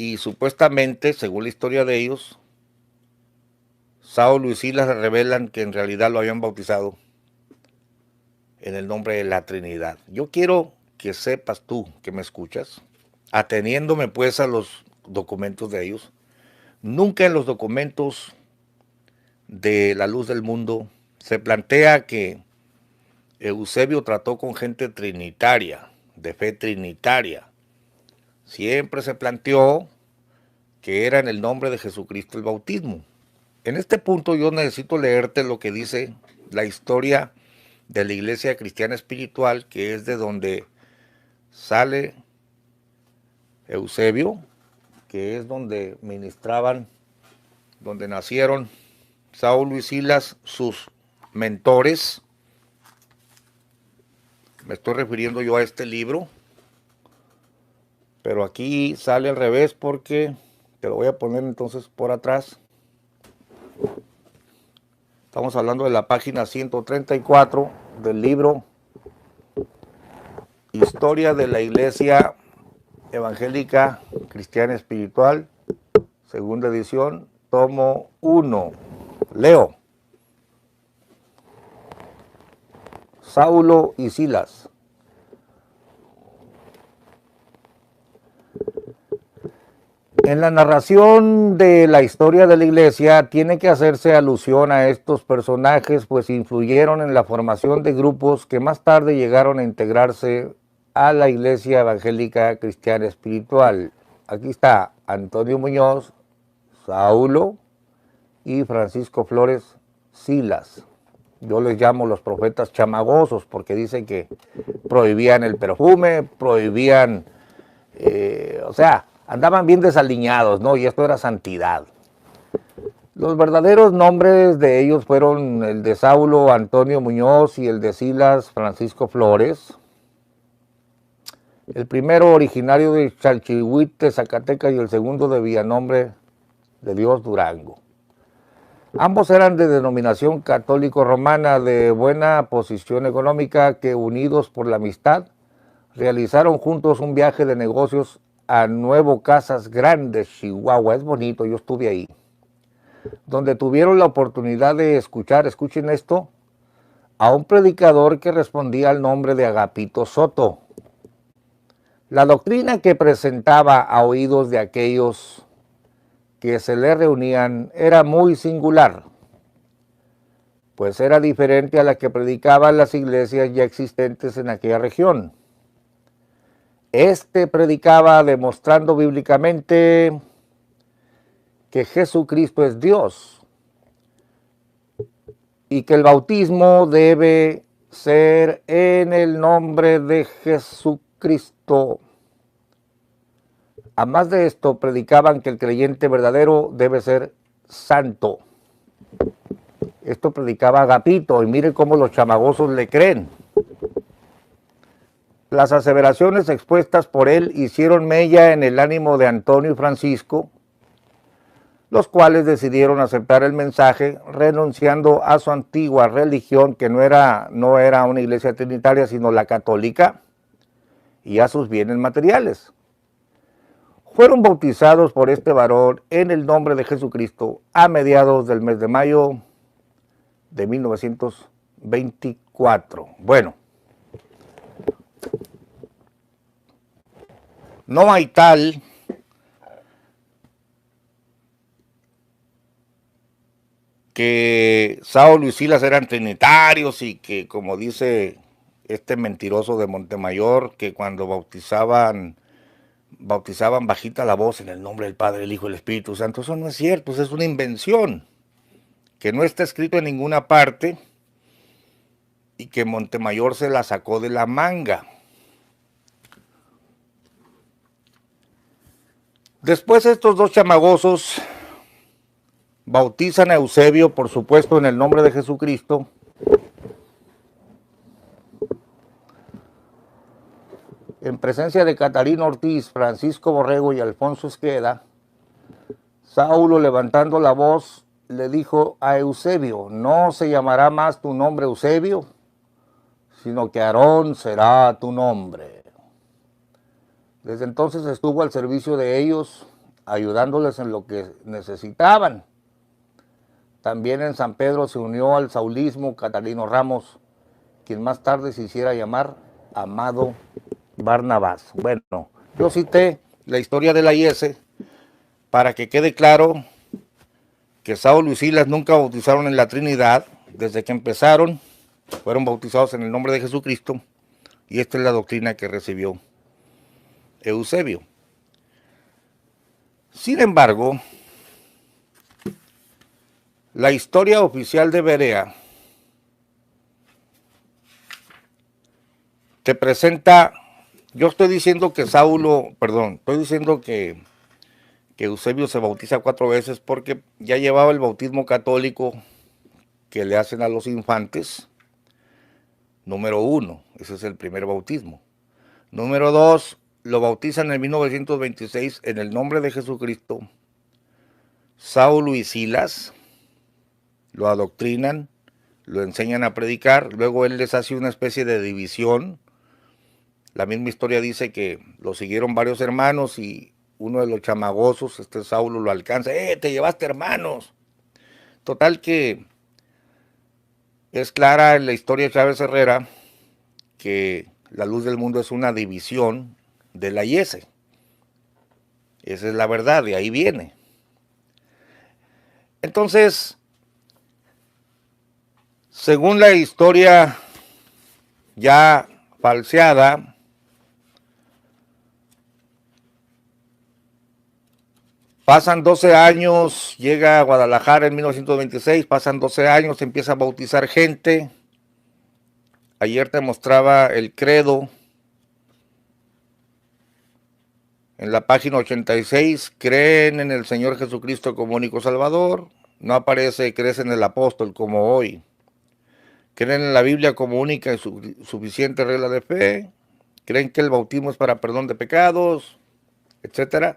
Y supuestamente, según la historia de ellos, Saulo y Silas revelan que en realidad lo habían bautizado en el nombre de la Trinidad. Yo quiero que sepas tú que me escuchas, ateniéndome pues a los documentos de ellos, nunca en los documentos de la luz del mundo se plantea que Eusebio trató con gente trinitaria, de fe trinitaria. Siempre se planteó que era en el nombre de Jesucristo el bautismo. En este punto yo necesito leerte lo que dice la historia de la Iglesia Cristiana Espiritual, que es de donde sale Eusebio, que es donde ministraban, donde nacieron Saulo y Silas, sus mentores. Me estoy refiriendo yo a este libro, pero aquí sale al revés porque te lo voy a poner entonces por atrás. Estamos hablando de la página 134 del libro Historia de la Iglesia Evangélica Cristiana Espiritual, segunda edición, tomo 1. Leo. Saulo y Silas. En la narración de la historia de la iglesia tiene que hacerse alusión a estos personajes, pues influyeron en la formación de grupos que más tarde llegaron a integrarse a la Iglesia Evangélica Cristiana Espiritual. Aquí está Antonio Muñoz, Saulo y Francisco Flores Silas. Yo les llamo los profetas chamagosos porque dicen que prohibían el perfume, prohibían, andaban bien desaliñados, ¿no? Y esto era santidad. Los verdaderos nombres de ellos fueron el de Saulo, Antonio Muñoz, y el de Silas, Francisco Flores. El primero originario de Chalchihuite, Zacatecas, y el segundo de Villanombre de Dios, Durango. Ambos eran de denominación católico-romana, de buena posición económica, que unidos por la amistad realizaron juntos un viaje de negocios a Nuevo Casas Grandes, Chihuahua. Es bonito, yo estuve ahí. Donde tuvieron la oportunidad de escuchar, escuchen esto, a un predicador que respondía al nombre de Agapito Soto. La doctrina que presentaba a oídos de aquellos que se le reunían era muy singular, pues era diferente a la que predicaban las iglesias ya existentes en aquella región. Este predicaba demostrando bíblicamente que Jesucristo es Dios y que el bautismo debe ser en el nombre de Jesucristo. Además de esto, predicaban que el creyente verdadero debe ser santo. Esto predicaba Agapito, y miren cómo los chamagosos le creen. Las aseveraciones expuestas por él hicieron mella en el ánimo de Antonio y Francisco, los cuales decidieron aceptar el mensaje, renunciando a su antigua religión, que no era una iglesia trinitaria, sino la católica, y a sus bienes materiales. Fueron bautizados por este varón en el nombre de Jesucristo a mediados del mes de mayo de 1924. Bueno, no hay tal que Saulo y Silas eran trinitarios y que, como dice este mentiroso de Montemayor, que cuando bautizaban bajita la voz en el nombre del Padre, el Hijo y el Espíritu Santo. Eso no es cierto, eso es una invención que no está escrito en ninguna parte y que Montemayor se la sacó de la manga. Después estos dos chamagosos bautizan a Eusebio, por supuesto, en el nombre de Jesucristo. En presencia de Catalino Ortiz, Francisco Borrego y Alfonso Esqueda, Saulo, levantando la voz, le dijo a Eusebio: no se llamará más tu nombre Eusebio, sino que Aarón será tu nombre. Desde entonces estuvo al servicio de ellos, ayudándoles en lo que necesitaban. También en San Pedro se unió al saulismo Catalino Ramos, quien más tarde se hiciera llamar Amado Barnabás. Bueno, yo cité la historia de la IS para que quede claro que Saulo y Silas nunca bautizaron en la Trinidad. Desde que empezaron, fueron bautizados en el nombre de Jesucristo, y esta es la doctrina que recibió Eusebio. Sin embargo, la historia oficial de Berea te presenta, yo estoy diciendo que que Eusebio se bautiza 4 veces porque ya llevaba el bautismo católico que le hacen a los infantes. Número 1, ese es el primer bautismo. Número 2, lo bautizan en 1926 en el nombre de Jesucristo. Saulo y Silas lo adoctrinan, lo enseñan a predicar, luego él les hace una especie de división. La misma historia dice que lo siguieron varios hermanos y uno de los chamagosos, Saulo, lo alcanza. Te llevaste hermanos! Total que es clara en la historia de Chávez Herrera que la luz del mundo es una división de la IS. Esa es la verdad, de ahí viene. Entonces, según la historia ya falseada, pasan 12 años, llega a Guadalajara en 1926, pasan 12 años, empieza a bautizar gente. Ayer te mostraba el credo. En la página 86, creen en el Señor Jesucristo como único Salvador. No aparece crees en el apóstol como hoy. Creen en la Biblia como única y suficiente regla de fe. Creen que el bautismo es para perdón de pecados, etc.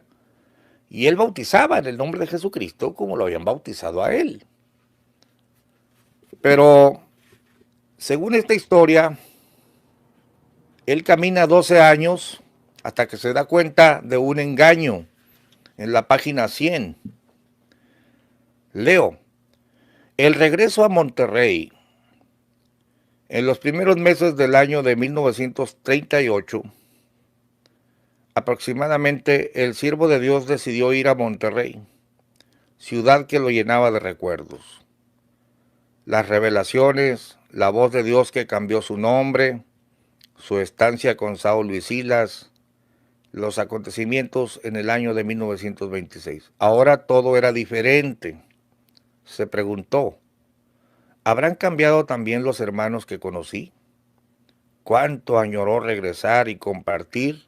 Y él bautizaba en el nombre de Jesucristo como lo habían bautizado a él. Pero, según esta historia, él camina 12 años hasta que se da cuenta de un engaño. En la página 100, leo: el regreso a Monterrey. En los primeros meses del año de 1938, aproximadamente, el siervo de Dios decidió ir a Monterrey, ciudad que lo llenaba de recuerdos. Las revelaciones, la voz de Dios que cambió su nombre, su estancia con Saulo y Silas, los acontecimientos en el año de 1926. Ahora todo era diferente. Se preguntó: ¿habrán cambiado también los hermanos que conocí? ¿Cuánto añoró regresar y compartir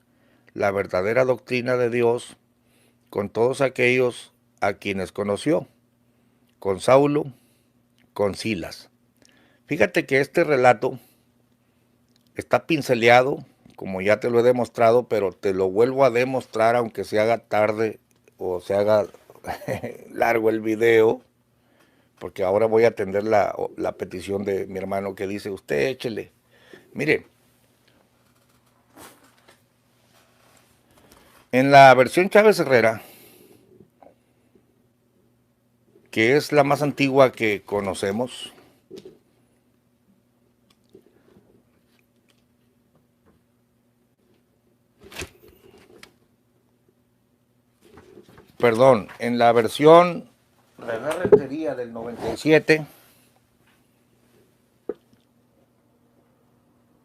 la verdadera doctrina de Dios con todos aquellos a quienes conoció? Con Saulo, con Silas. Fíjate que este relato está pinceleado, como ya te lo he demostrado, pero te lo vuelvo a demostrar aunque se haga tarde o se haga largo el video, porque ahora voy a atender la petición de mi hermano que dice: usted échele. Mire, en la versión Chávez Herrera, que es la más antigua que conocemos, perdón, en la versión René Rentería del 97,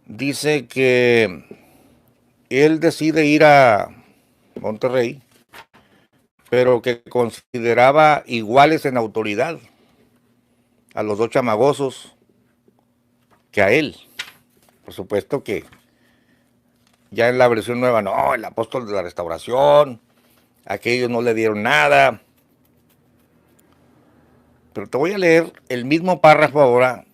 dice que él decide ir a Monterrey, pero que consideraba iguales en autoridad a los 2 chamagosos que a él. Por supuesto que ya en la versión nueva, no, el apóstol de la restauración, aquellos no le dieron nada. Pero te voy a leer el mismo párrafo ahora,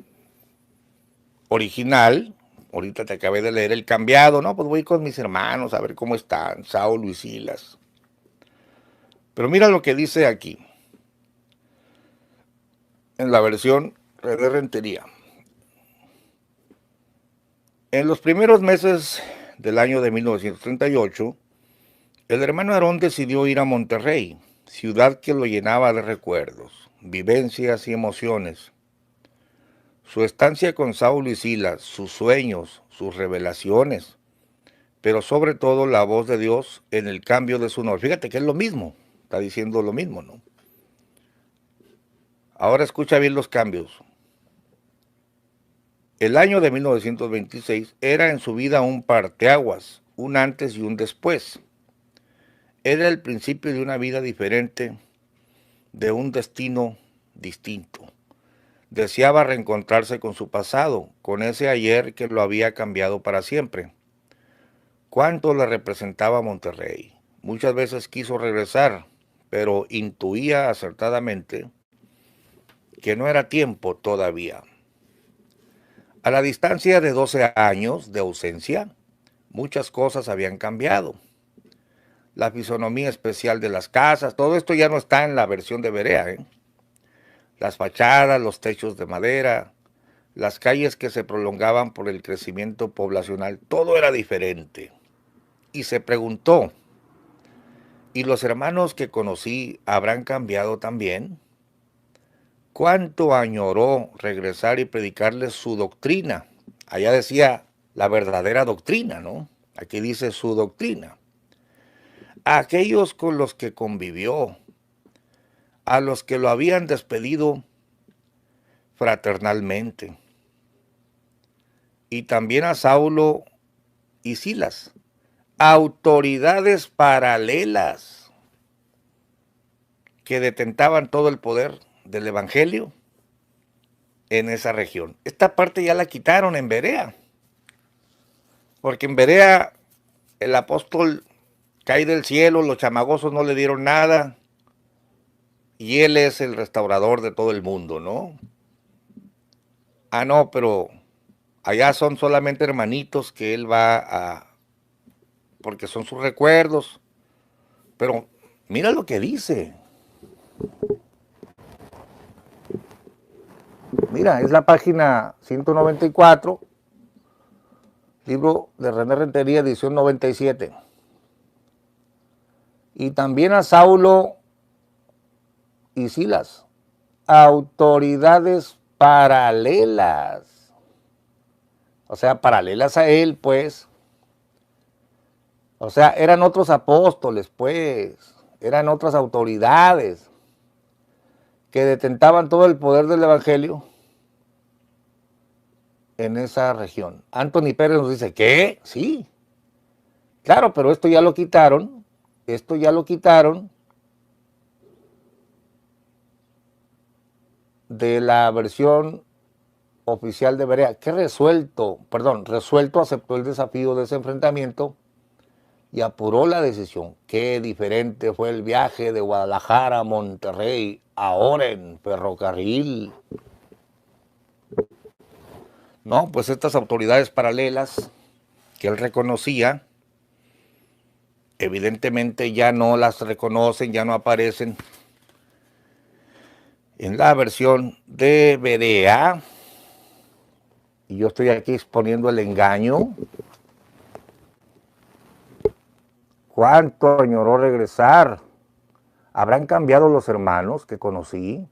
original. Ahorita te acabé de leer el cambiado, ¿no? Pues voy con mis hermanos a ver cómo están, Saulo y Silas. Pero mira lo que dice aquí, en la versión René Rentería. En los primeros meses del año de 1938, El hermano Aarón decidió ir a Monterrey, ciudad que lo llenaba de recuerdos, vivencias y emociones. Su estancia con Saulo y Silas, sus sueños, sus revelaciones, pero sobre todo la voz de Dios en el cambio de su nombre. Fíjate que es lo mismo, está diciendo lo mismo, ¿no? Ahora escucha bien los cambios. El año de 1926 era en su vida un parteaguas, un antes y un después. Era el principio de una vida diferente, de un destino distinto. Deseaba reencontrarse con su pasado, con ese ayer que lo había cambiado para siempre. ¿Cuánto le representaba Monterrey? Muchas veces quiso regresar, pero intuía acertadamente que no era tiempo todavía. A la distancia de 12 años de ausencia, muchas cosas habían cambiado. La fisonomía especial de las casas, todo esto ya no está en la versión de Berea, ¿eh? Las fachadas, los techos de madera, las calles que se prolongaban por el crecimiento poblacional, todo era diferente. Y se preguntó, ¿y los hermanos que conocí habrán cambiado también? ¿Cuánto añoró regresar y predicarles su doctrina? Allá decía la verdadera doctrina, ¿no? Aquí dice su doctrina. A aquellos con los que convivió, a los que lo habían despedido fraternalmente, y también a Saulo y Silas, autoridades paralelas que detentaban todo el poder del evangelio en esa región. Esta parte ya la quitaron en Berea, porque en Berea el apóstol cae del cielo, los chamagosos no le dieron nada, y él es el restaurador de todo el mundo, ¿no? Ah, no, pero allá son solamente hermanitos que él va a, porque son sus recuerdos. Pero mira lo que dice. Mira, es la página 194, libro de René Rentería, edición 97. Y también a Saulo y Silas, autoridades paralelas. O sea, paralelas a él, pues. O sea, eran otros apóstoles, pues. Eran otras autoridades que detentaban todo el poder del evangelio en esa región. Anthony Pérez nos dice, ¿qué? Sí. Claro, pero esto ya lo quitaron. Esto ya lo quitaron de la versión oficial de Berea, que resuelto aceptó el desafío de ese enfrentamiento y apuró la decisión. Qué diferente fue el viaje de Guadalajara a Monterrey, ahora en ferrocarril. No, pues estas autoridades paralelas que él reconocía, evidentemente ya no las reconocen, ya no aparecen en la versión de Berea. Y yo estoy aquí exponiendo el engaño. ¿Cuánto añoró regresar? ¿Habrán cambiado los hermanos que conocí?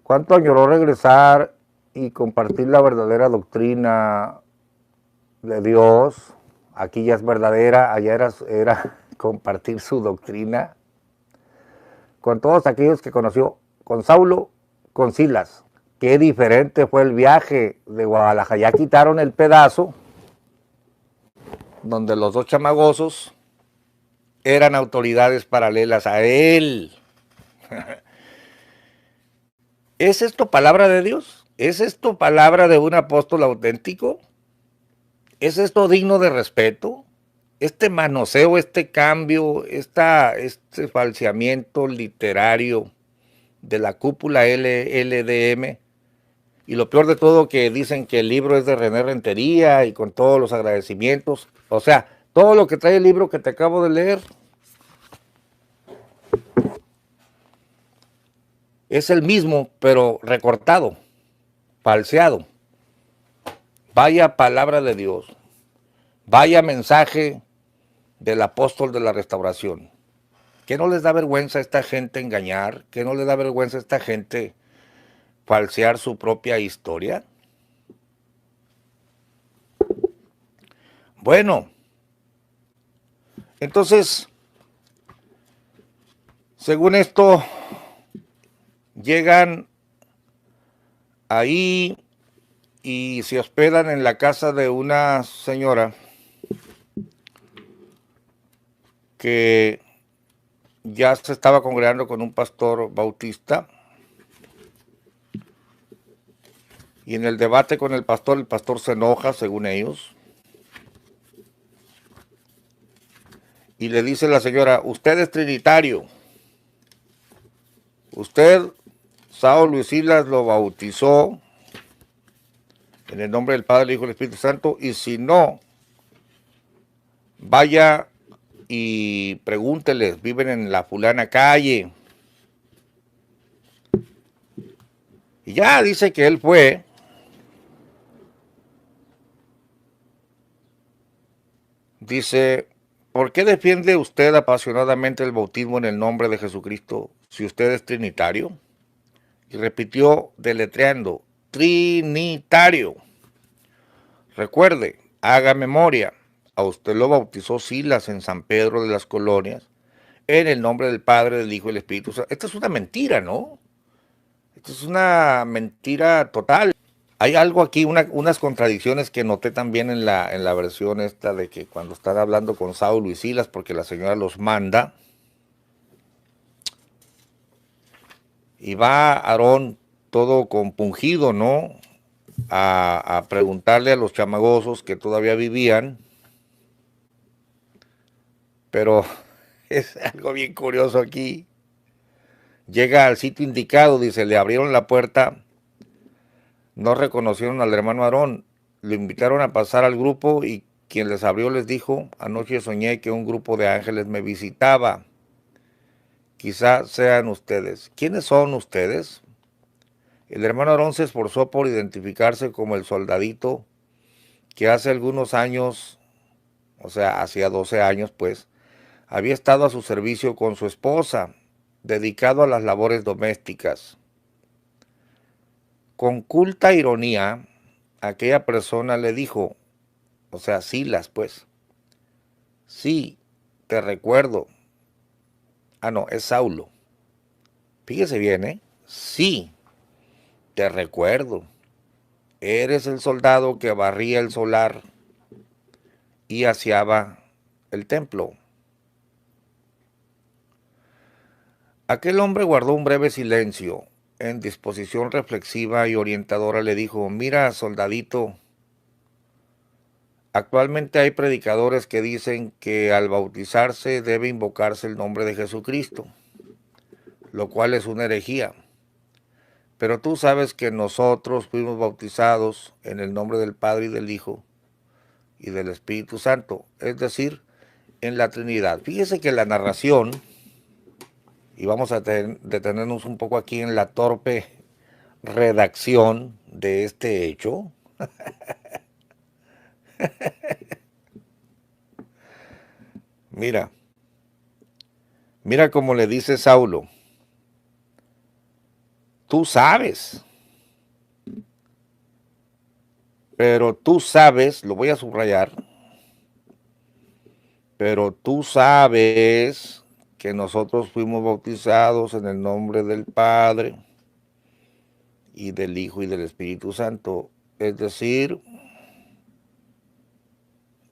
¿Cuánto añoró regresar y compartir la verdadera doctrina de Dios? Aquí ya es verdadera, allá era compartir su doctrina. Con todos aquellos que conoció, con Saulo, con Silas. Qué diferente fue el viaje de Guadalajara. Ya quitaron el pedazo donde los dos chamagosos eran autoridades paralelas a él. ¿Es esto palabra de Dios? ¿Es esto palabra de un apóstol auténtico? ¿Es esto digno de respeto? Este manoseo, este cambio, este falseamiento literario de la cúpula LDM, y lo peor de todo que dicen que el libro es de René Rentería y con todos los agradecimientos, o sea, todo lo que trae el libro que te acabo de leer es el mismo, pero recortado, falseado. Vaya palabra de Dios, Vaya mensaje del apóstol de la restauración. ¿Qué no les da vergüenza a esta gente engañar? ¿Qué no les da vergüenza a esta gente falsear su propia historia? Bueno, entonces, según esto, llegan ahí y se hospedan en la casa de una señora que ya se estaba congregando con un pastor bautista, y en el debate con el pastor se enoja, según ellos, y le dice la señora: usted es trinitario, usted, Saulo y Silas, lo bautizó en el nombre del Padre, del Hijo y del Espíritu Santo, y si no, vaya y pregúnteles, viven en la fulana calle. Y ya dice que él fue. Dice: ¿por qué defiende usted apasionadamente el bautismo en el nombre de Jesucristo si usted es trinitario? Y repitió deletreando: trinitario. Recuerde, haga memoria, a usted lo bautizó Silas en San Pedro de las Colonias, en el nombre del Padre, del Hijo y del Espíritu Santo. Esta es una mentira, ¿no? Esta es una mentira total. Hay algo aquí, unas contradicciones que noté también en la versión esta, de que cuando están hablando con Saulo y Silas, porque la señora los manda, y va Aarón todo compungido, ¿no? A preguntarle a los chamagosos que todavía vivían, pero es algo bien curioso aquí. Llega al sitio indicado, dice, le abrieron la puerta, no reconocieron al hermano Aarón, lo invitaron a pasar al grupo, y quien les abrió les dijo: anoche soñé que un grupo de ángeles me visitaba. Quizá sean ustedes. ¿Quiénes son ustedes? El hermano Aarón se esforzó por identificarse como el soldadito que hace algunos años, o sea, hacía 12 años pues, había estado a su servicio con su esposa, dedicado a las labores domésticas. Con culta ironía, aquella persona le dijo, o sea, Silas pues: sí, te recuerdo. Ah, no, es Saulo. Fíjese bien, ¿eh? Sí, te recuerdo. Eres el soldado que barría el solar y aseaba el templo. Aquel hombre guardó un breve silencio. En disposición reflexiva y orientadora le dijo: mira, soldadito, actualmente hay predicadores que dicen que al bautizarse debe invocarse el nombre de Jesucristo, lo cual es una herejía. Pero tú sabes que nosotros fuimos bautizados en el nombre del Padre y del Hijo y del Espíritu Santo, es decir, en la Trinidad. Fíjese que la narración, y vamos a detenernos un poco aquí en la torpe redacción de este hecho. Mira, mira cómo le dice Saulo: tú sabes, pero tú sabes, lo voy a subrayar, pero tú sabes que nosotros fuimos bautizados en el nombre del Padre y del Hijo y del Espíritu Santo, es decir,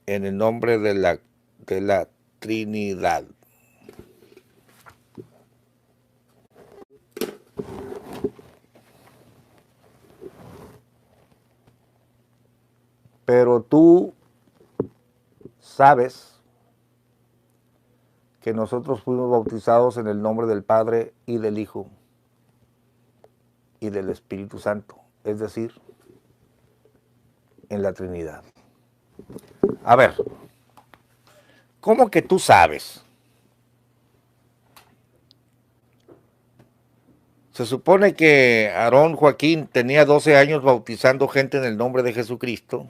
en el nombre de la Trinidad. Pero tú sabes que nosotros fuimos bautizados en el nombre del Padre y del Hijo y del Espíritu Santo, es decir, en la Trinidad. A ver, ¿cómo que tú sabes? Se supone que Aarón Joaquín tenía 12 años bautizando gente en el nombre de Jesucristo,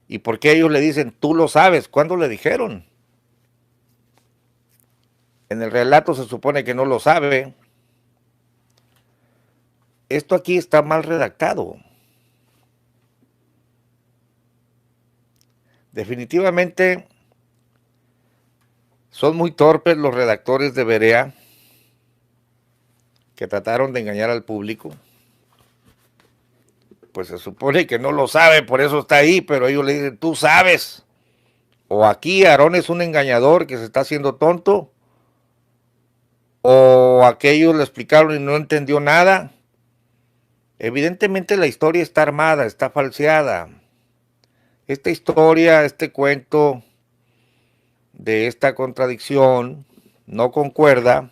¿Y por qué ellos le dicen, tú lo sabes? ¿Cuándo le dijeron? En el relato se supone que no lo sabe. Esto aquí está mal redactado. Definitivamente son muy torpes los redactores de Berea que trataron de engañar al público. Pues se supone que no lo sabe, por eso está ahí, pero ellos le dicen, tú sabes. O aquí Aarón es un engañador que se está haciendo tonto, o aquellos le explicaron y no entendió nada. Evidentemente la historia está armada, está falseada. Esta historia, este cuento de esta contradicción no concuerda.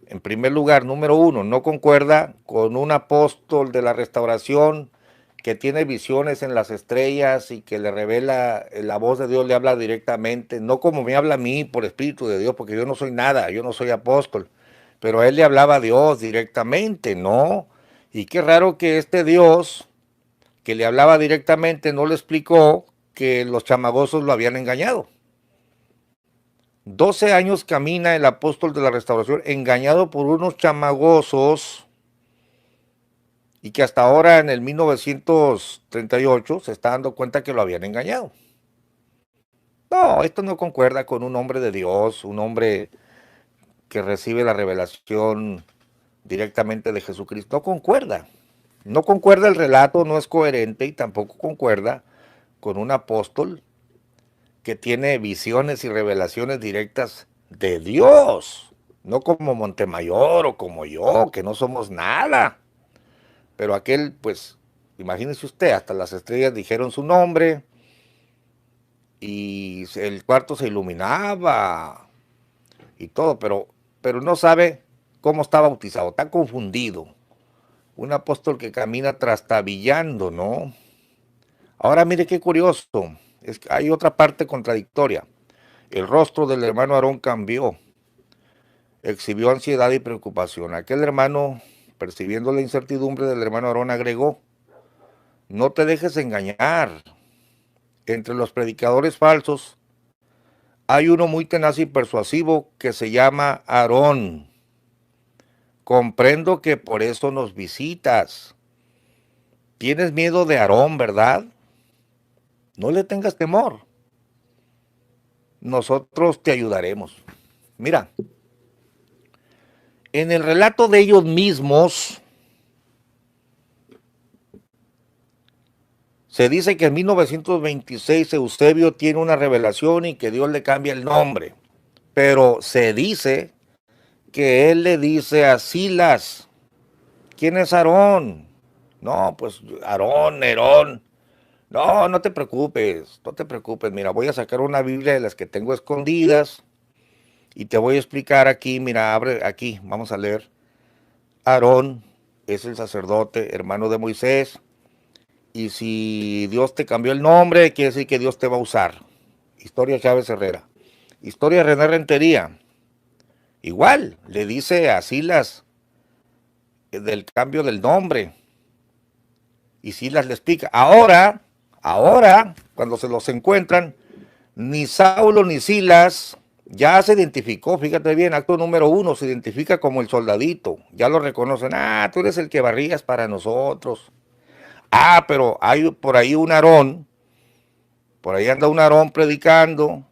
En primer lugar, número uno, no concuerda con un apóstol de la restauración que tiene visiones en las estrellas y que le revela, la voz de Dios le habla directamente, no como me habla a mí por Espíritu de Dios, porque yo no soy nada, yo no soy apóstol, pero a él le hablaba a Dios directamente, ¿no? Y qué raro que este Dios que le hablaba directamente no le explicó que los chamagosos lo habían engañado. 12 años camina el apóstol de la restauración engañado por unos chamagosos y que hasta ahora en el 1938 se está dando cuenta que lo habían engañado. No, esto no concuerda con un hombre de Dios, un hombre que recibe la revelación directamente de Jesucristo. No concuerda. No concuerda el relato, no es coherente y tampoco concuerda con un apóstol que tiene visiones y revelaciones directas de Dios, no como Montemayor o como yo, que no somos nada. Pero aquel, pues, imagínese usted, hasta las estrellas dijeron su nombre y el cuarto se iluminaba y todo, pero no sabe cómo está bautizado, está confundido. Un apóstol que camina trastabillando, ¿no? Ahora mire qué curioso, es que hay otra parte contradictoria. El rostro del hermano Aarón cambió, exhibió ansiedad y preocupación. Aquel hermano, percibiendo la incertidumbre del hermano Aarón, agregó, no te dejes engañar. Entre los predicadores falsos hay uno muy tenaz y persuasivo que se llama Aarón. Comprendo que por eso nos visitas. Tienes miedo de Aarón, ¿verdad? No le tengas temor. Nosotros te ayudaremos. Mira, en el relato de ellos mismos, se dice que en 1926 Eusebio tiene una revelación y que Dios le cambia el nombre. Pero se dice que él le dice a Silas, ¿quién es Aarón? No, pues Aarón, Nerón. No, no te preocupes, no te preocupes. Mira, voy a sacar una Biblia de las que tengo escondidas y te voy a explicar aquí. Mira, abre aquí, vamos a leer. Aarón es el sacerdote, hermano de Moisés. Y si Dios te cambió el nombre, quiere decir que Dios te va a usar. Historia Chávez Herrera. Historia René Rentería. Igual, le dice a Silas del cambio del nombre. Y Silas le explica. Ahora, cuando se los encuentran, ni Saulo ni Silas ya se identificó, fíjate bien, acto número 1, se identifica como el soldadito. Ya lo reconocen. Ah, tú eres el que barrías para nosotros. Ah, pero hay por ahí un Aarón, por ahí anda un Aarón predicando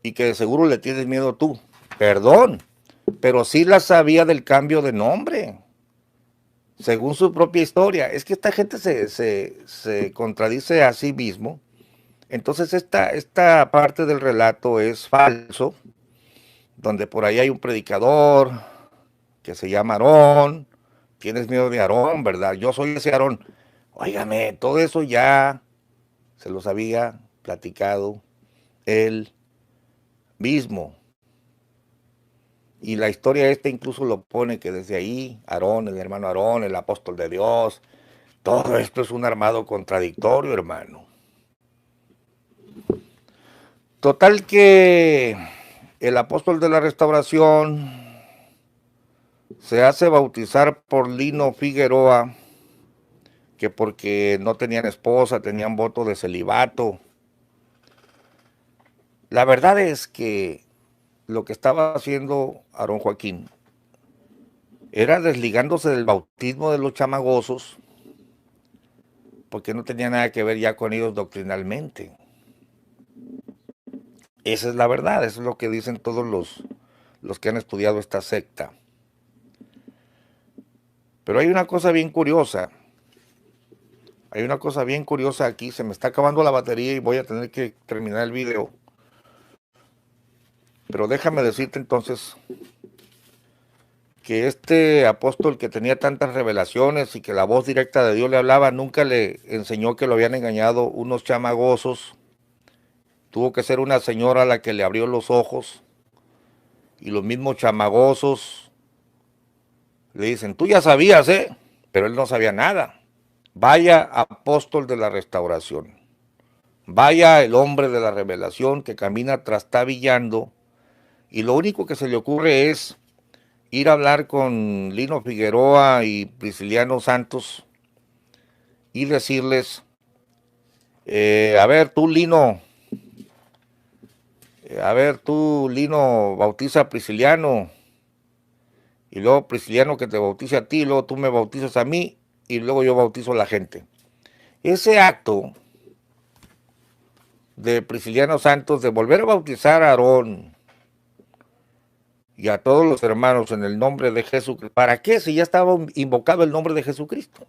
y que de seguro le tienes miedo tú. Perdón, pero sí la sabía del cambio de nombre, según su propia historia. Es que esta gente se contradice a sí mismo. Entonces esta parte del relato es falso, donde por ahí hay un predicador que se llama Aarón. Tienes miedo de Aarón, ¿verdad? Yo soy ese Aarón. Óigame, todo eso ya se los había platicado él mismo. Y la historia esta incluso lo pone que desde ahí, Aarón, el hermano Aarón, el apóstol de Dios, todo esto es un armado contradictorio, hermano. Total que el apóstol de la restauración se hace bautizar por Lino Figueroa, que porque no tenían esposa, tenían voto de celibato. La verdad es que lo que estaba haciendo Aarón Joaquín era desligándose del bautismo de los chamagosos, porque no tenía nada que ver ya con ellos doctrinalmente. Esa es la verdad, eso es lo que dicen todos los que han estudiado esta secta. Pero hay una cosa bien curiosa. Hay una cosa bien curiosa aquí. Se me está acabando la batería y voy a tener que terminar el video. Pero déjame decirte entonces que este apóstol que tenía tantas revelaciones y que la voz directa de Dios le hablaba, nunca le enseñó que lo habían engañado unos chamagosos. Tuvo que ser una señora la que le abrió los ojos. Y los mismos chamagosos le dicen, tú ya sabías, ¿eh? Pero él no sabía nada. Vaya apóstol de la restauración. Vaya el hombre de la revelación que camina trastabillando y lo único que se le ocurre es ir a hablar con Lino Figueroa y Prisciliano Santos y decirles, a ver tú Lino, bautiza a Prisciliano, y luego Prisciliano que te bautice a ti, y luego tú me bautizas a mí, y luego yo bautizo a la gente. Ese acto de Prisciliano Santos de volver a bautizar a Aarón y a todos los hermanos en el nombre de Jesucristo, ¿para qué? Si ya estaba invocado el nombre de Jesucristo.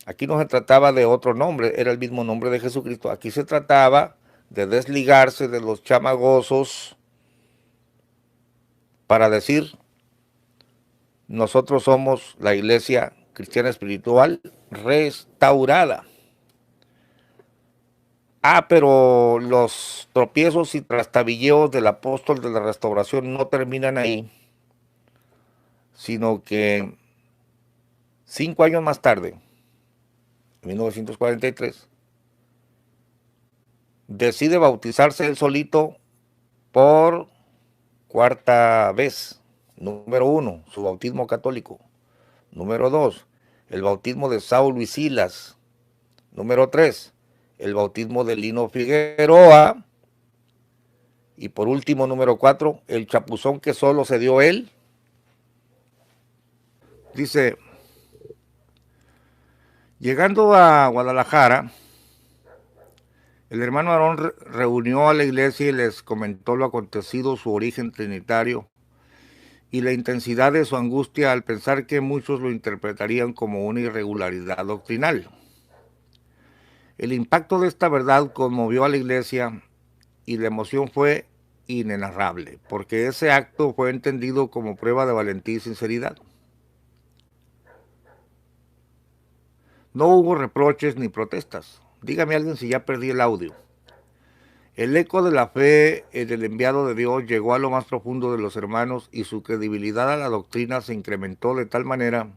Aquí no se trataba de otro nombre, era el mismo nombre de Jesucristo. Aquí se trataba de desligarse de los chamagosos para decir, nosotros somos la iglesia cristiana espiritual restaurada. Pero los tropiezos y trastabilleos del apóstol de la restauración no terminan ahí, sino que 5 años más tarde, en 1943, decide bautizarse él solito por 4ª vez. Número 1, su bautismo católico. Número 2, el bautismo de Saulo y Silas. Número 3, el bautismo de Lino Figueroa. Y por último, número 4, el chapuzón que solo se dio él. Dice, llegando a Guadalajara, el hermano Aarón reunió a la iglesia y les comentó lo acontecido, su origen trinitario y la intensidad de su angustia al pensar que muchos lo interpretarían como una irregularidad doctrinal. El impacto de esta verdad conmovió a la iglesia y la emoción fue inenarrable, porque ese acto fue entendido como prueba de valentía y sinceridad. No hubo reproches ni protestas. Dígame alguien si ya perdí el audio. El eco de la fe del enviado de Dios llegó a lo más profundo de los hermanos y su credibilidad a la doctrina se incrementó de tal manera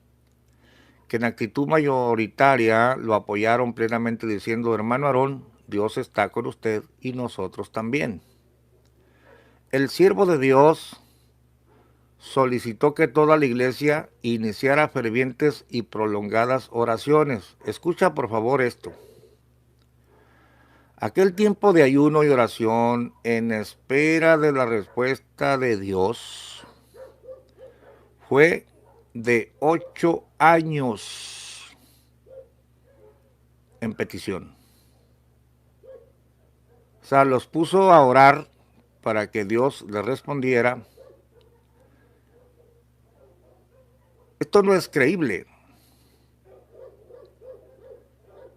que en actitud mayoritaria lo apoyaron plenamente diciendo, hermano Aarón, Dios está con usted y nosotros también. El siervo de Dios solicitó que toda la iglesia iniciara fervientes y prolongadas oraciones. Escucha por favor esto. Aquel tiempo de ayuno y oración en espera de la respuesta de Dios fue de 8 años en petición. O sea, los puso a orar para que Dios les respondiera. Esto no es creíble,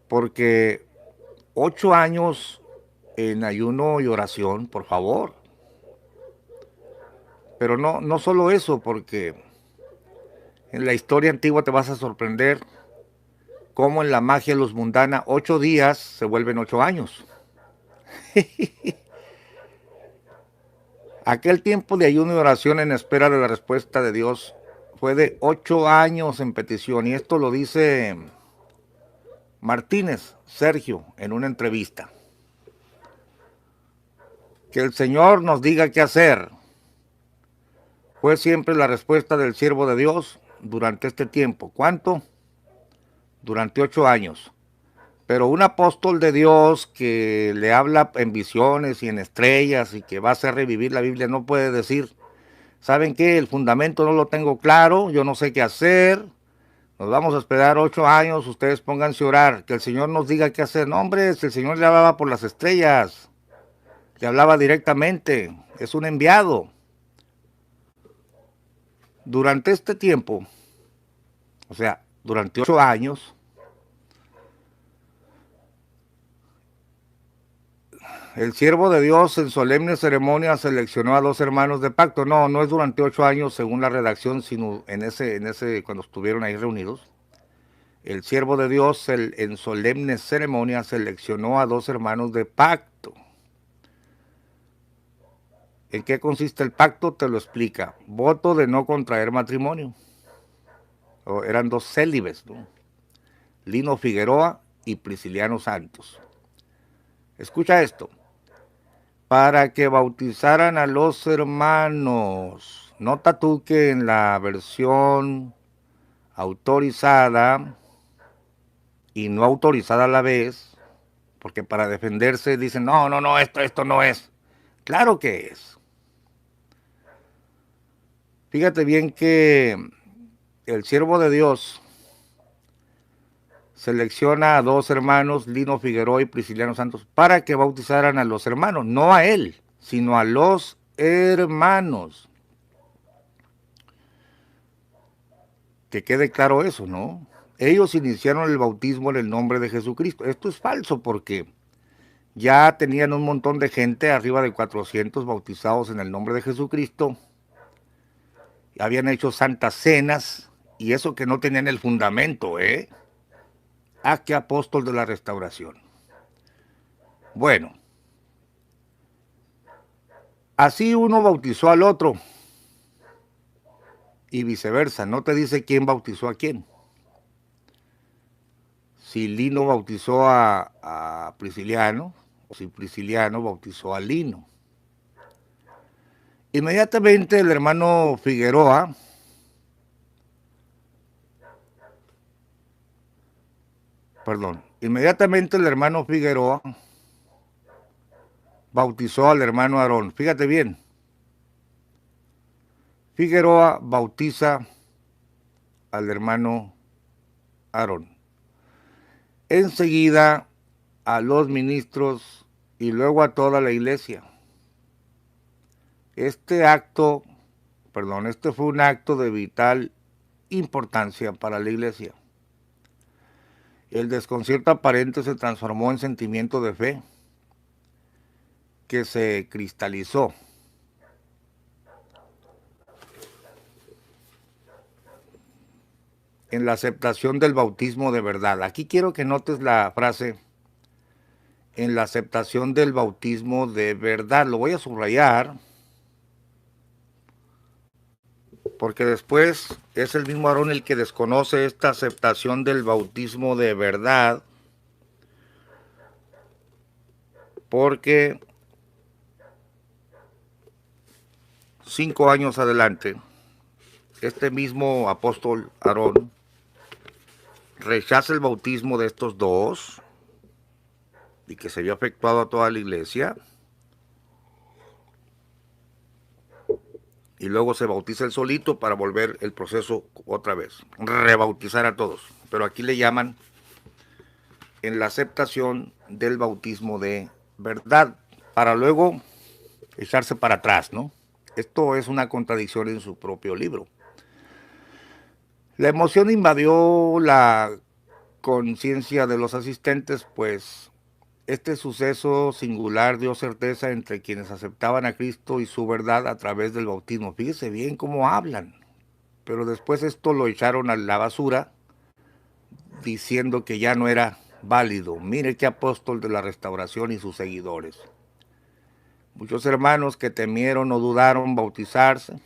porque 8 años en ayuno y oración, por favor. Pero no solo eso, porque en la historia antigua te vas a sorprender cómo en la magia luz mundana 8 días se vuelven 8 años. Aquel tiempo de ayuno y oración en espera de la respuesta de Dios fue de 8 años en petición, y esto lo dice Martínez Sergio en una entrevista. Que el Señor nos diga qué hacer. Fue siempre la respuesta del siervo de Dios durante este tiempo. ¿Cuánto? durante 8 años. Pero un apóstol de Dios que le habla en visiones y en estrellas y que va a hacer revivir la Biblia no puede decir, ¿saben qué? El fundamento no lo tengo claro, yo no sé qué hacer, nos vamos a esperar 8 años, ustedes pónganse a orar, que el Señor nos diga qué hacer. No, hombre, si el Señor le hablaba por las estrellas, le hablaba directamente, es un enviado. Durante este tiempo, o sea, durante 8 años, el siervo de Dios en solemne ceremonia seleccionó a 2 hermanos de pacto. No, no es durante 8 años según la redacción, sino en ese cuando estuvieron ahí reunidos. El siervo de Dios en solemne ceremonia seleccionó a 2 hermanos de pacto. ¿En qué consiste el pacto? Te lo explica. Voto de no contraer matrimonio. Eran 2 célibes, ¿no? Lino Figueroa y Prisciliano Santos. Escucha esto. Para que bautizaran a los hermanos. Nota tú que en la versión autorizada y no autorizada a la vez, porque para defenderse dicen, no, no, no, esto no es. Claro que es. Fíjate bien que el siervo de Dios selecciona a 2 hermanos, Lino Figueroa y Prisciliano Santos, para que bautizaran a los hermanos, no a él, sino a los hermanos. Que quede claro eso, ¿no? Ellos iniciaron el bautismo en el nombre de Jesucristo. Esto es falso porque ya tenían un montón de gente, arriba de 400 bautizados en el nombre de Jesucristo. Habían hecho santas cenas y eso que no tenían el fundamento, ¿eh? ¿A qué apóstol de la restauración? Bueno, así uno bautizó al otro y viceversa. No te dice quién bautizó a quién. Si Lino bautizó a Prisciliano, o si Prisciliano bautizó a Lino. Inmediatamente el hermano Figueroa inmediatamente el hermano Figueroa bautizó al hermano Aarón. Fíjate bien, Figueroa bautiza al hermano Aarón. Enseguida a los ministros y luego a toda la iglesia. Este fue un acto de vital importancia para la iglesia. El desconcierto aparente se transformó en sentimiento de fe que se cristalizó en la aceptación del bautismo de verdad. Aquí quiero que notes la frase, en la aceptación del bautismo de verdad. Lo voy a subrayar porque después es el mismo Aarón el que desconoce esta aceptación del bautismo de verdad, porque 5 años adelante, este mismo apóstol Aarón rechaza el bautismo de estos 2 y que se había efectuado a toda la iglesia, y luego se bautiza él solito para volver el proceso otra vez, rebautizar a todos. Pero aquí le llaman en la aceptación del bautismo de verdad, para luego echarse para atrás, ¿no? Esto es una contradicción en su propio libro. La emoción invadió la conciencia de los asistentes, pues este suceso singular dio certeza entre quienes aceptaban a Cristo y su verdad a través del bautismo. Fíjese bien cómo hablan, pero después esto lo echaron a la basura diciendo que ya no era válido. Mire qué apóstol de la restauración y sus seguidores. Muchos hermanos que temieron o dudaron bautizarse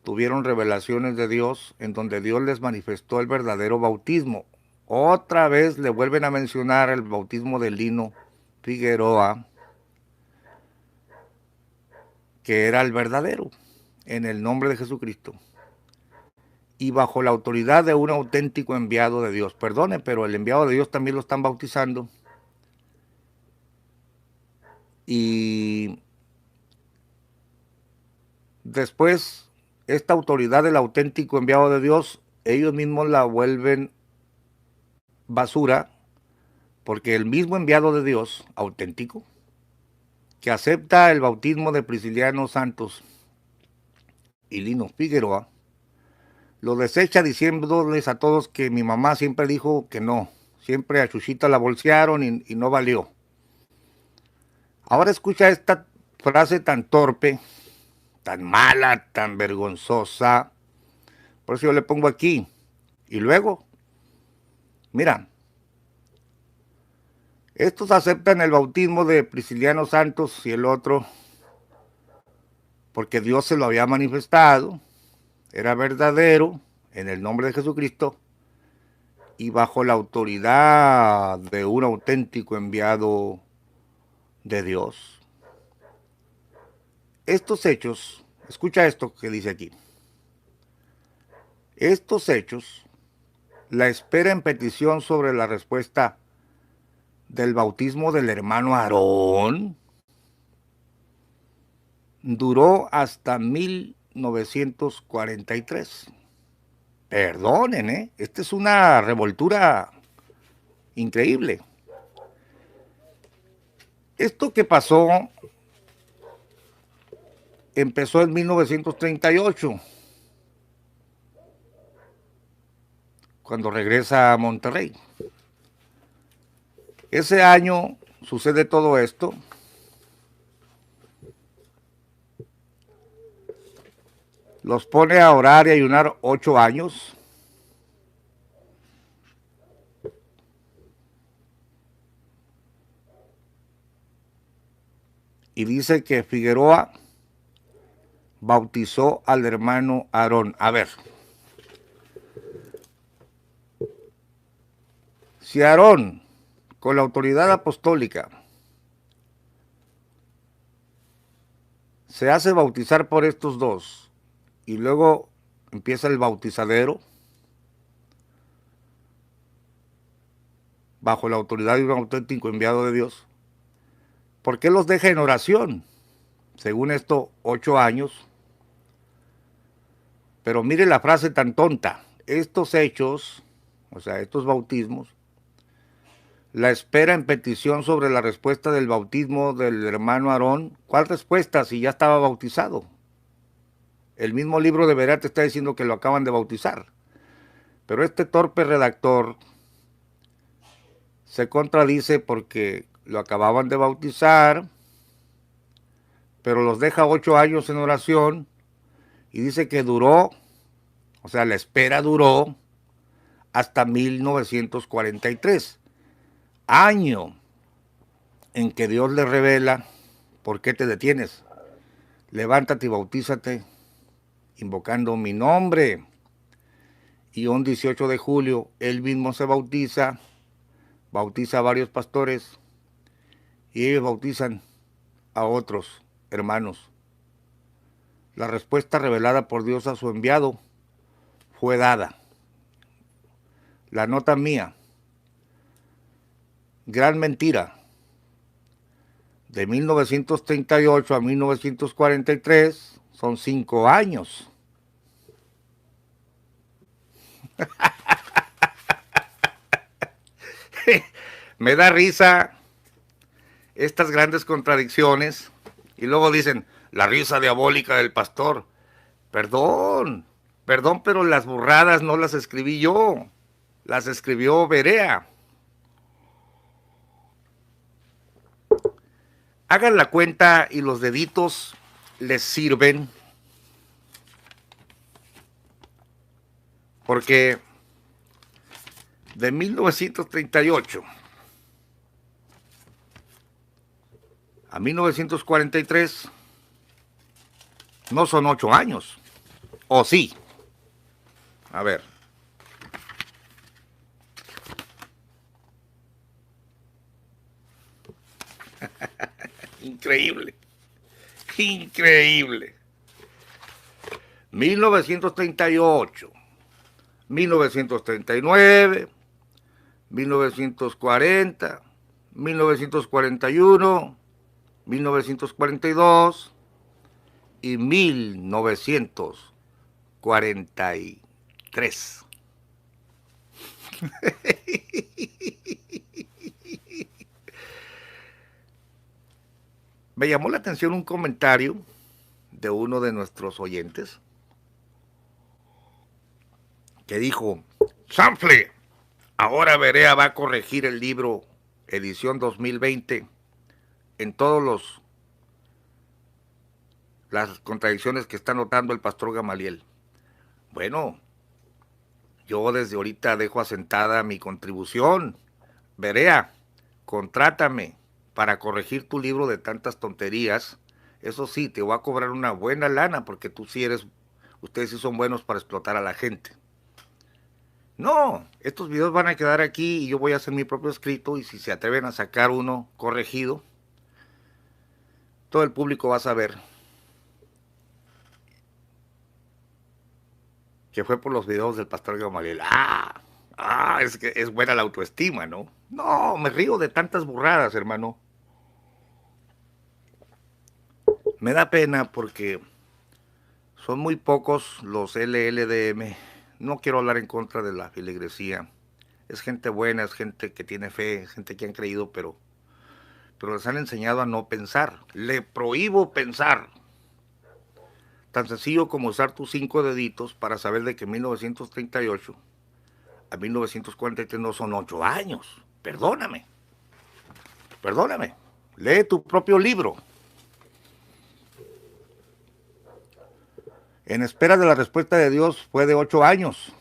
tuvieron revelaciones de Dios en donde Dios les manifestó el verdadero bautismo. Otra vez le vuelven a mencionar el bautismo de Lino Figueroa, que era el verdadero, en el nombre de Jesucristo. y bajo la autoridad de un auténtico enviado de Dios. Perdone, pero el enviado de Dios también lo están bautizando. Y después, esta autoridad del auténtico enviado de Dios, ellos mismos la vuelven basura, porque el mismo enviado de Dios, auténtico, que acepta el bautismo de Prisciliano Santos y Lino Figueroa, lo desecha diciéndoles a todos que mi mamá siempre dijo que no, siempre a Chuchita la bolsearon y no valió. Ahora escucha esta frase tan torpe, tan mala, tan vergonzosa, por eso yo le pongo aquí. Y luego, mira, estos aceptan el bautismo de Prisciliano Santos y el otro porque Dios se lo había manifestado, era verdadero en el nombre de Jesucristo y bajo la autoridad de un auténtico enviado de Dios. Estos hechos, escucha esto que dice aquí, estos hechos, la espera en petición sobre la respuesta del bautismo del hermano Aarón, duró hasta 1943. Perdonen, esta es una revoltura increíble. Esto que pasó empezó en 1938, cuando regresa a Monterrey. Ese año sucede todo esto. Los pone a orar y ayunar 8 años. Y dice que Figueroa bautizó al hermano Aarón. A ver, si Aarón, con la autoridad apostólica, se hace bautizar por estos dos y luego empieza el bautizadero bajo la autoridad de un auténtico enviado de Dios, ¿por qué los deja en oración? Según esto, 8 años. Pero mire la frase tan tonta. Estos hechos, o sea, estos bautismos, la espera en petición sobre la respuesta del bautismo del hermano Aarón. ¿Cuál respuesta si ya estaba bautizado? El mismo libro de Berea te está diciendo que lo acaban de bautizar. Pero este torpe redactor se contradice porque lo acababan de bautizar, pero los deja 8 años en oración y dice que duró, o sea, la espera duró hasta 1943, año en que Dios le revela: ¿por qué te detienes? Levántate y bautízate invocando mi nombre. Y un 18 de julio él mismo se bautiza, bautiza a varios pastores y ellos bautizan a otros hermanos. La respuesta revelada por Dios a su enviado fue dada. La nota mía: gran mentira. De 1938 a 1943 son 5 años. Me da risa estas grandes contradicciones y luego dicen la risa diabólica del pastor. Perdón, pero las burradas no las escribí yo, las escribió Berea. Hagan la cuenta y los deditos les sirven, porque de 1938 a 1943 no son 8 años, ¿o sí? A ver. Increíble, increíble. 1938 1939, 1940, 1941, 1942 y 1943. Me llamó la atención un comentario de uno de nuestros oyentes que dijo: Sanfle, ahora Berea va a corregir el libro edición 2020 en todos las contradicciones que está notando el pastor Gamaliel. Bueno, yo desde ahorita dejo asentada mi contribución. Berea, contrátame para corregir tu libro de tantas tonterías. Eso sí, te voy a cobrar una buena lana porque ustedes sí son buenos para explotar a la gente. No, estos videos van a quedar aquí y yo voy a hacer mi propio escrito, y si se atreven a sacar uno corregido, todo el público va a saber que fue por los videos del pastor Gamaliel. Es que es buena la autoestima, ¿no? No, me río de tantas burradas, hermano. Me da pena porque son muy pocos los LLDM. No quiero hablar en contra de la filigresía. Es gente buena, es gente que tiene fe, gente que han creído, pero les han enseñado a no pensar. Le prohíbo pensar. Tan sencillo como usar tus 5 deditos para saber de que 1938 a 1943 no son 8 años. Perdóname. Lee tu propio libro. En espera de la respuesta de Dios fue de 8 años.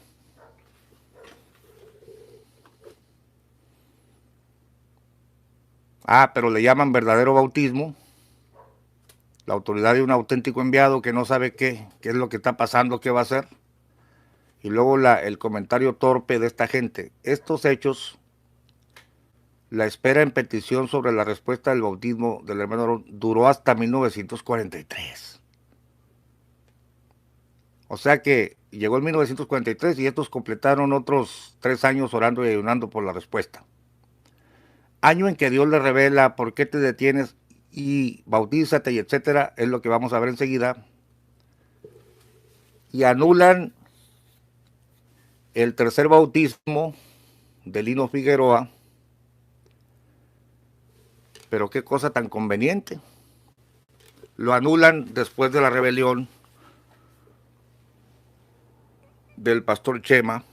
Pero le llaman verdadero bautismo. La autoridad de un auténtico enviado que no sabe qué es lo que está pasando, qué va a hacer. Y luego el comentario torpe de esta gente. Estos hechos, la espera en petición sobre la respuesta del bautismo del hermano Aarón duró hasta 1943. O sea que llegó el 1943 y estos completaron otros 3 años orando y ayunando por la respuesta. Año en que Dios le revela por qué te detienes y bautízate y etcétera, es lo que vamos a ver enseguida. Y anulan el tercer bautismo de Lino Figueroa. Pero qué cosa tan conveniente. Lo anulan después de la rebelión del pastor Chema.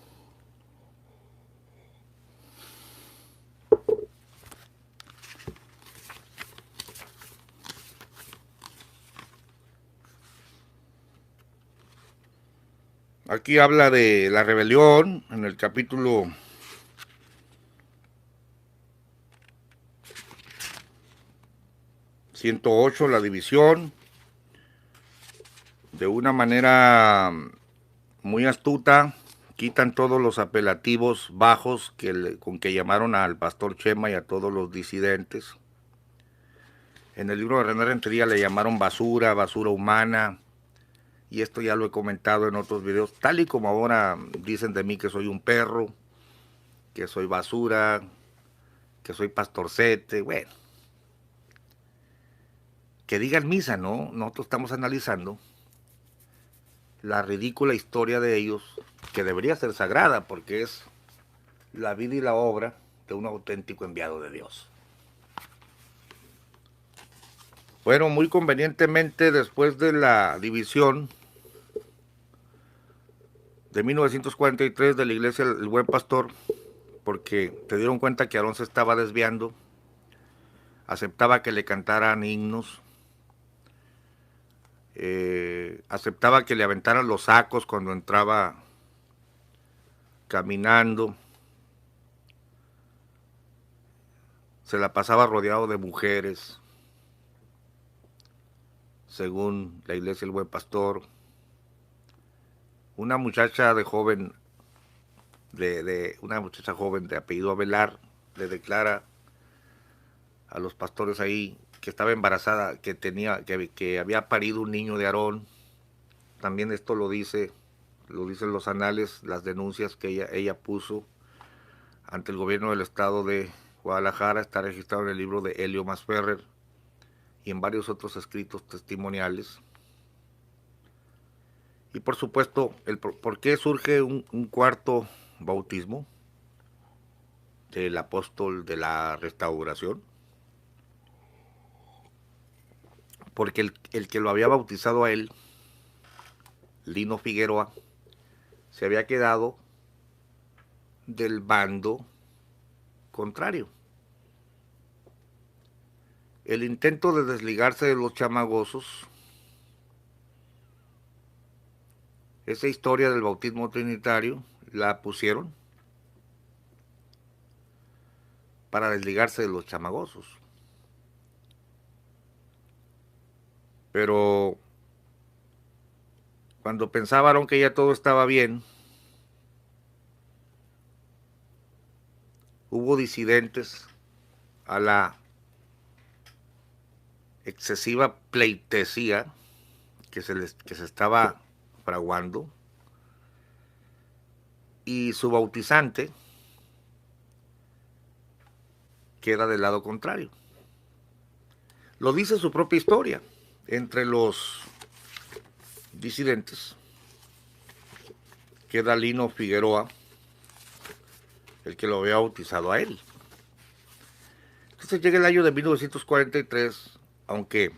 Aquí habla de la rebelión en el capítulo 108, la división, de una manera muy astuta, quitan todos los apelativos bajos con que llamaron al pastor Chema y a todos los disidentes. En el libro de René Rentería le llamaron basura, basura humana, y esto ya lo he comentado en otros videos, tal y como ahora dicen de mí que soy un perro, que soy basura, que soy pastorcete. Bueno, que digan misa, ¿no? Nosotros estamos analizando la ridícula historia de ellos, que debería ser sagrada porque es la vida y la obra de un auténtico enviado de Dios. Bueno, muy convenientemente, después de la división de 1943 de la iglesia El Buen Pastor, porque se dieron cuenta que Aarón se estaba desviando, aceptaba que le cantaran himnos, aceptaba que le aventaran los sacos cuando entraba caminando, se la pasaba rodeado de mujeres, según la iglesia El Buen Pastor. Una muchacha joven de apellido Avelar le declara a los pastores ahí que estaba embarazada, que había parido un niño de Aarón. También esto lo dice lo dicen los anales, las denuncias que ella puso ante el gobierno del estado de Guadalajara, está registrado en el libro de Helio Masferrer y en varios otros escritos testimoniales. Y por supuesto, ¿por qué surge un cuarto bautismo del apóstol de la restauración? Porque el que lo había bautizado a él, Lino Figueroa, se había quedado del bando contrario. El intento de desligarse de los chamagosos, esa historia del bautismo trinitario, la pusieron para desligarse de los chamagosos. Pero cuando pensaban que ya todo estaba bien, hubo disidentes a la excesiva pleitesía que se estaba fraguando, y su bautizante queda del lado contrario. Lo dice su propia historia. Entre los disidentes queda Lino Figueroa, el que lo había bautizado a él. Entonces llega el año de 1943, aunque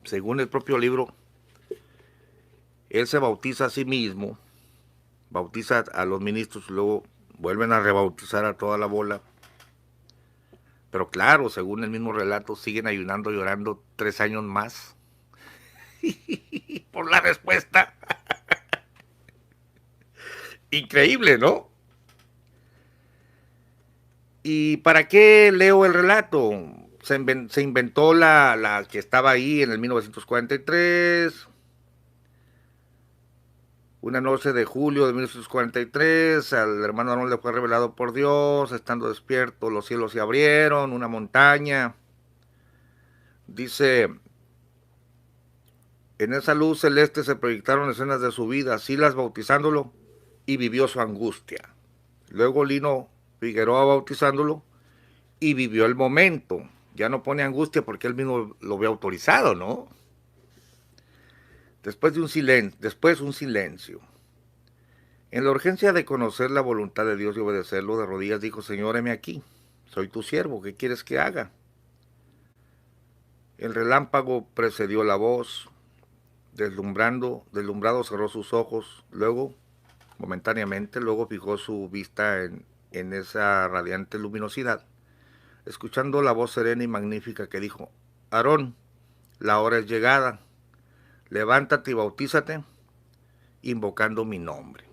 según el propio libro, él se bautiza a sí mismo, bautiza a los ministros, luego vuelven a rebautizar a toda la bola. Pero claro, según el mismo relato, siguen ayunando, llorando 3 años más por la respuesta. Increíble, ¿no? ¿Y para qué leo el relato? Se inventó la que estaba ahí en el 1943. Una noche de julio de 1943, al hermano Arnold le fue revelado por Dios, estando despierto, los cielos se abrieron, una montaña. Dice, en esa luz celeste se proyectaron escenas de su vida, Silas bautizándolo y vivió su angustia. Luego Lino Figueroa bautizándolo y vivió el momento. Ya no pone angustia porque él mismo lo había autorizado, ¿no? Después un silencio. En la urgencia de conocer la voluntad de Dios y obedecerlo, de rodillas dijo, Señor, heme aquí, soy tu siervo, ¿qué quieres que haga? El relámpago precedió la voz, deslumbrado cerró sus ojos, luego, momentáneamente, luego fijó su vista en esa radiante luminosidad, escuchando la voz serena y magnífica que dijo, Aarón, la hora es llegada, levántate y bautízate, invocando mi nombre.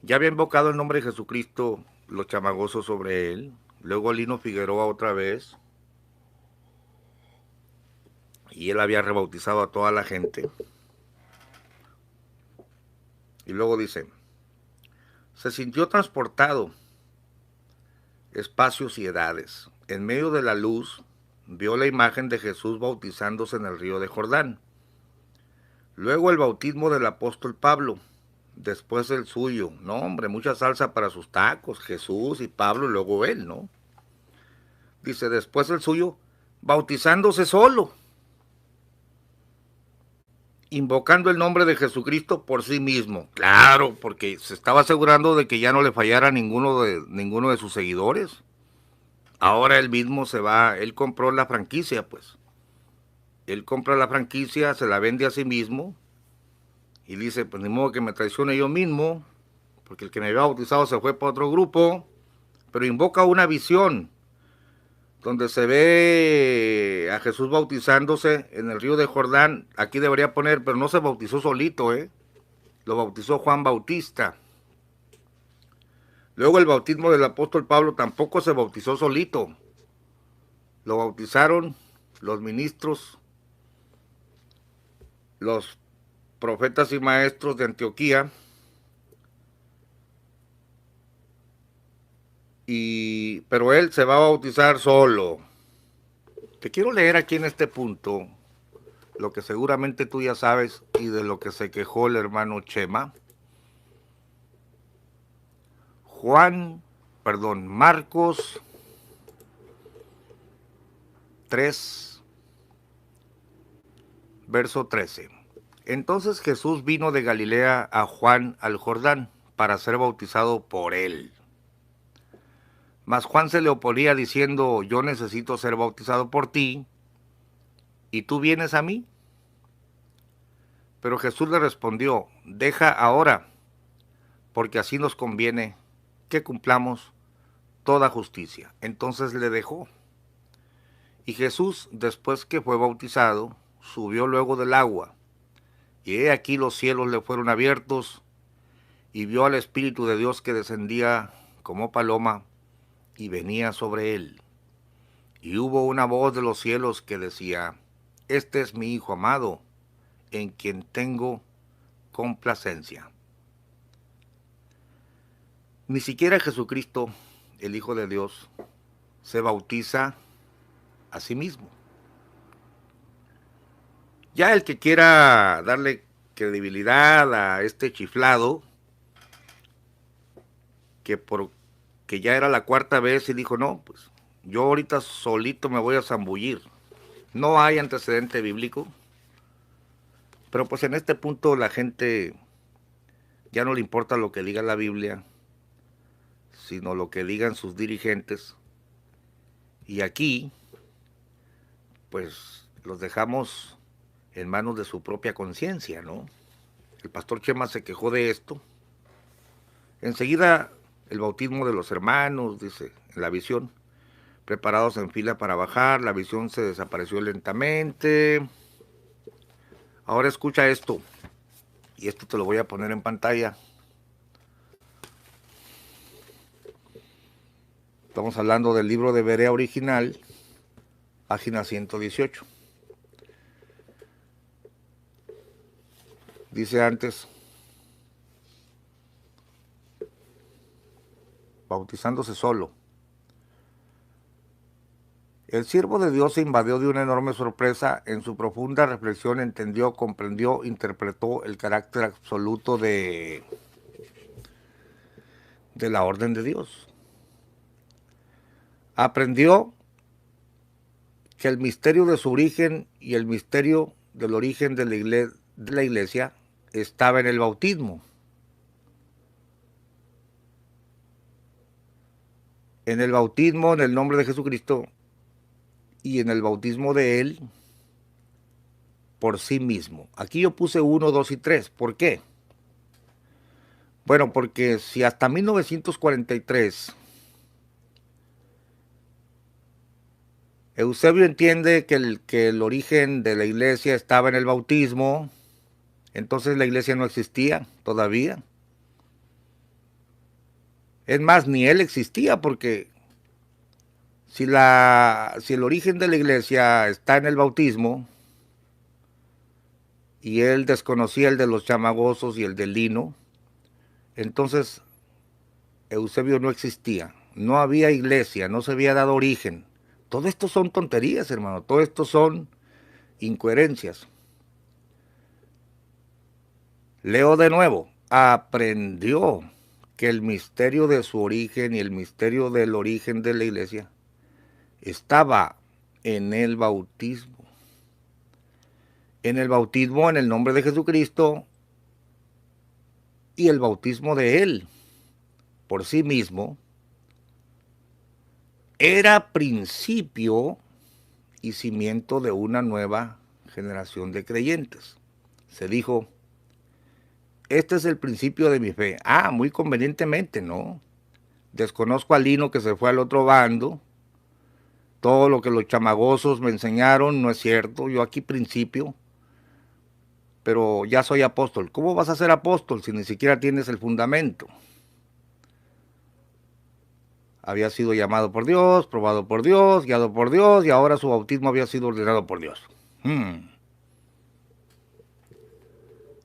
Ya había invocado el nombre de Jesucristo los chamagosos sobre él. Luego Lino Figueroa otra vez. Y él había rebautizado a toda la gente. Y luego dice, se sintió transportado espacios y edades. En medio de la luz vio la imagen de Jesús bautizándose en el río de Jordán. Luego el bautismo del apóstol Pablo. Después el suyo. No, hombre, mucha salsa para sus tacos. Jesús y Pablo y luego él, ¿no? Dice, después el suyo, bautizándose solo, invocando el nombre de Jesucristo por sí mismo. Claro, porque se estaba asegurando de que ya no le fallara ninguno de sus seguidores. Ahora él mismo se va, él compró la franquicia, pues. Él compra la franquicia, se la vende a sí mismo y dice, pues ni modo que me traicione yo mismo, porque el que me había bautizado se fue para otro grupo, pero invoca una visión donde se ve a Jesús bautizándose en el río de Jordán. Aquí debería poner, pero no se bautizó solito, lo bautizó Juan Bautista. Luego el bautismo del apóstol Pablo tampoco se bautizó solito. Lo bautizaron los ministros, los profetas y maestros de Antioquía, pero él se va a bautizar solo. Te quiero leer aquí en este punto lo que seguramente tú ya sabes y de lo que se quejó el hermano Chema. Marcos 3, verso 13. Entonces Jesús vino de Galilea a Juan al Jordán para ser bautizado por él. Mas Juan se le oponía diciendo, yo necesito ser bautizado por ti, ¿y tú vienes a mí? Pero Jesús le respondió, deja ahora, porque así nos conviene que cumplamos toda justicia. Entonces le dejó. Y Jesús, después que fue bautizado, subió luego del agua. Y he aquí los cielos le fueron abiertos, y vio al Espíritu de Dios que descendía como paloma y venía sobre él. Y hubo una voz de los cielos que decía, este es mi Hijo amado, en quien tengo complacencia. Ni siquiera Jesucristo, el Hijo de Dios, se bautiza a sí mismo. Ya el que quiera darle credibilidad a este chiflado, que ya era la cuarta vez y dijo, no, pues yo ahorita solito me voy a zambullir. No hay antecedente bíblico, pero pues en este punto la gente ya no le importa lo que diga la Biblia, sino lo que digan sus dirigentes. Y aquí, pues los dejamos en manos de su propia conciencia, ¿no? El pastor Chema se quejó de esto. Enseguida, el bautismo de los hermanos, dice, en la visión, preparados en fila para bajar, la visión se desapareció lentamente. Ahora escucha esto, y esto te lo voy a poner en pantalla. Estamos hablando del libro de Berea original, página 118. Dice antes, bautizándose solo. El siervo de Dios se invadió de una enorme sorpresa. En su profunda reflexión entendió, comprendió, interpretó el carácter absoluto de la orden de Dios. Aprendió que el misterio de su origen y el misterio del origen de la iglesia estaba en el bautismo. En el bautismo, en el nombre de Jesucristo, y en el bautismo de Él por sí mismo. Aquí yo puse 1, 2 y 3. ¿Por qué? Bueno, porque si hasta 1943 Eusebio entiende que el origen de la iglesia estaba en el bautismo, entonces la iglesia no existía todavía. Es más, ni él existía, porque si el origen de la iglesia está en el bautismo, y él desconocía el de los chamagosos y el del lino, entonces Eusebio no existía, no había iglesia, no se había dado origen. Todo esto son tonterías, hermano, todo esto son incoherencias. Leo de nuevo, aprendió que el misterio de su origen y el misterio del origen de la iglesia estaba en el bautismo. En el bautismo en el nombre de Jesucristo y el bautismo de Él por sí mismo era principio y cimiento de una nueva generación de creyentes. Se dijo, este es el principio de mi fe. Ah, muy convenientemente, ¿no? Desconozco al lino que se fue al otro bando. Todo lo que los chamagosos me enseñaron no es cierto. Yo aquí principio, pero ya soy apóstol. ¿Cómo vas a ser apóstol si ni siquiera tienes el fundamento? Había sido llamado por Dios, probado por Dios, guiado por Dios, y ahora su bautismo había sido ordenado por Dios.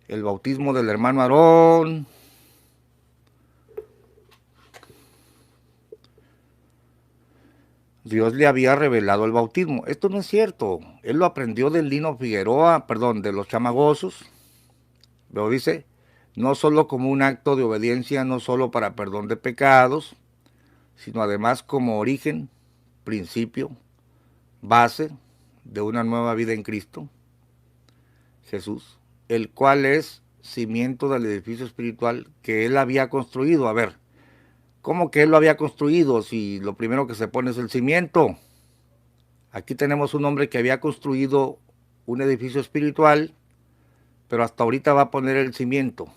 El bautismo del hermano Aarón. Dios le había revelado el bautismo. Esto no es cierto. Él lo aprendió del Lino Figueroa, perdón, de los chamagosos. Pero dice, no solo como un acto de obediencia, no solo para perdón de pecados, sino además como origen, principio, base de una nueva vida en Cristo, Jesús, el cual es cimiento del edificio espiritual que él había construido. A ver, ¿cómo que él lo había construido si lo primero que se pone es el cimiento? Aquí tenemos un hombre que había construido un edificio espiritual, pero hasta ahorita va a poner el cimiento.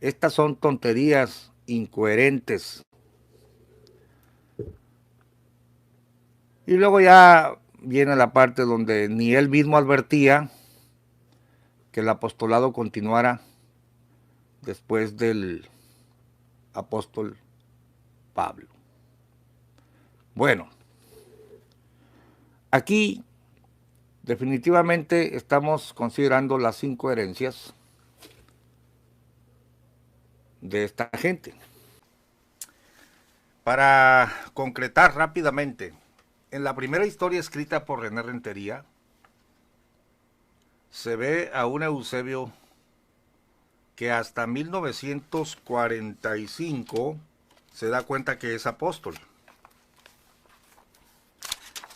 Estas son tonterías incoherentes. Y luego ya viene la parte donde ni él mismo advertía que el apostolado continuara después del apóstol Pablo. Bueno, aquí definitivamente estamos considerando las 5 herencias de esta gente. Para concretar rápidamente, en la primera historia escrita por René Rentería, se ve a un Eusebio que hasta 1945 se da cuenta que es apóstol.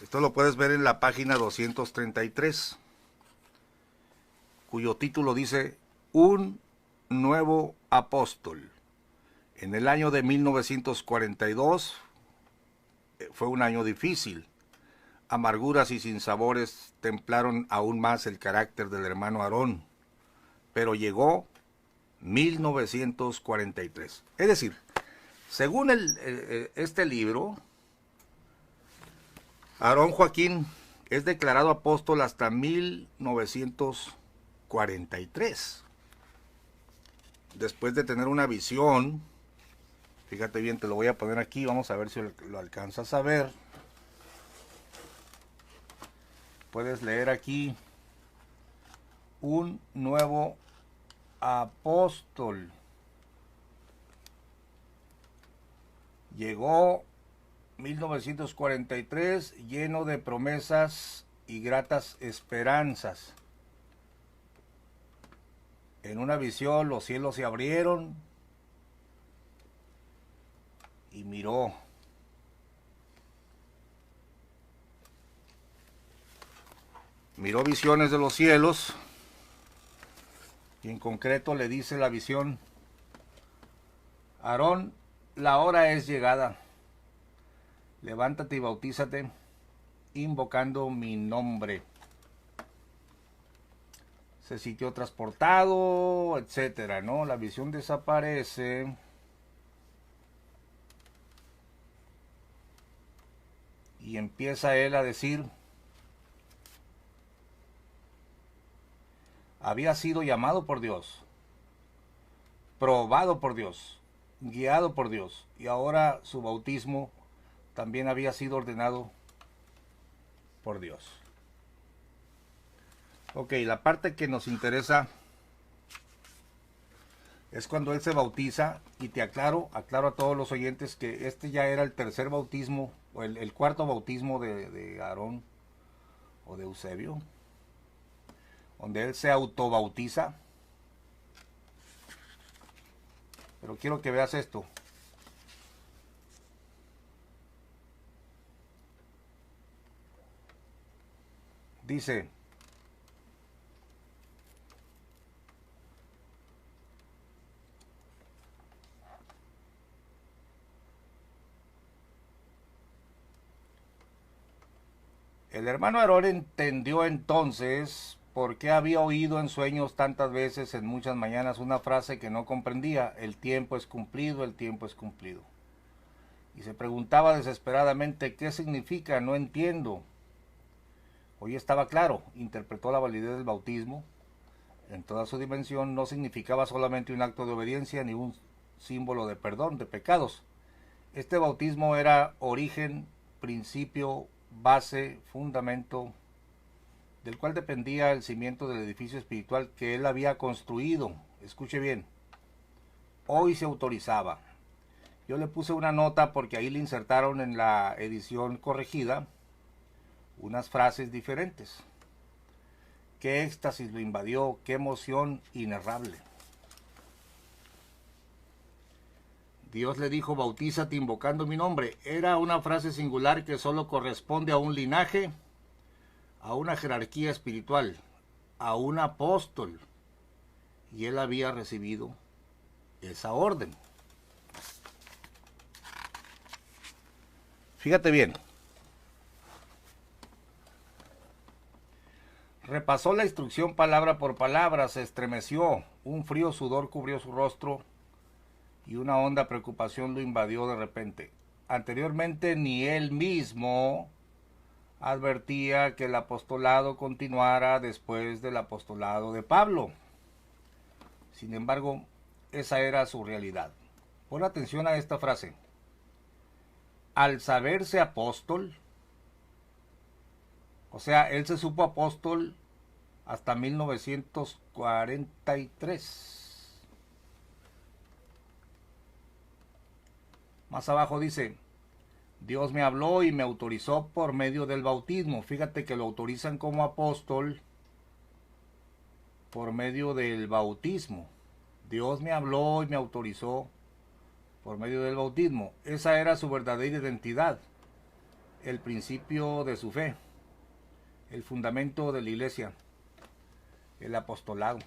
Esto lo puedes ver en la página 233, cuyo título dice Un nuevo apóstol. En el año de 1942 fue un año difícil. Amarguras y sinsabores templaron aún más el carácter del hermano Aarón, pero llegó 1943. Es decir, según este libro, Aarón Joaquín es declarado apóstol hasta 1943. Después de tener una visión, fíjate bien, te lo voy a poner aquí, vamos a ver si lo alcanzas a ver. Puedes leer aquí, un nuevo apóstol. Llegó 1943 lleno de promesas y gratas esperanzas. En una visión los cielos se abrieron y miró. Miró visiones de los cielos y en concreto le dice la visión: Aarón, la hora es llegada. Levántate y bautízate, invocando mi nombre. Se sintió transportado, etcétera, ¿no? La visión desaparece. Y empieza él a decir: había sido llamado por Dios, probado por Dios, guiado por Dios, y ahora su bautismo también había sido ordenado por Dios. Ok, la parte que nos interesa es cuando él se bautiza, y te aclaro a todos los oyentes que este ya era el tercer bautismo, o el cuarto bautismo de Aarón o de Eusebio, donde él se autobautiza. Pero quiero que veas esto. Dice: el hermano Aarón entendió entonces por qué había oído en sueños tantas veces en muchas mañanas una frase que no comprendía: el tiempo es cumplido, el tiempo es cumplido. Y se preguntaba desesperadamente: ¿qué significa? No entiendo. Hoy estaba claro, interpretó la validez del bautismo en toda su dimensión. No significaba solamente un acto de obediencia ni un símbolo de perdón de pecados. Este bautismo era origen, principio, base, fundamento, del cual dependía el cimiento del edificio espiritual que él había construido. Escuche bien, hoy se autorizaba. Yo le puse una nota porque ahí le insertaron en la edición corregida unas frases diferentes. Qué éxtasis lo invadió, qué emoción inenarrable. Dios le dijo, bautízate invocando mi nombre. Era una frase singular que solo corresponde a un linaje, a una jerarquía espiritual, a un apóstol. Y él había recibido esa orden. Fíjate bien. Repasó la instrucción palabra por palabra, se estremeció, un frío sudor cubrió su rostro y una honda preocupación lo invadió de repente. Anteriormente ni él mismo advertía que el apostolado continuara después del apostolado de Pablo. Sin embargo, esa era su realidad. Pon atención a esta frase. Al saberse apóstol, o sea, él se supo apóstol hasta 1943. Más abajo dice, Dios me habló y me autorizó por medio del bautismo. Fíjate que lo autorizan como apóstol por medio del bautismo. Dios me habló y me autorizó por medio del bautismo. Esa era su verdadera identidad, el principio de su fe, el fundamento de la iglesia, el apostolado.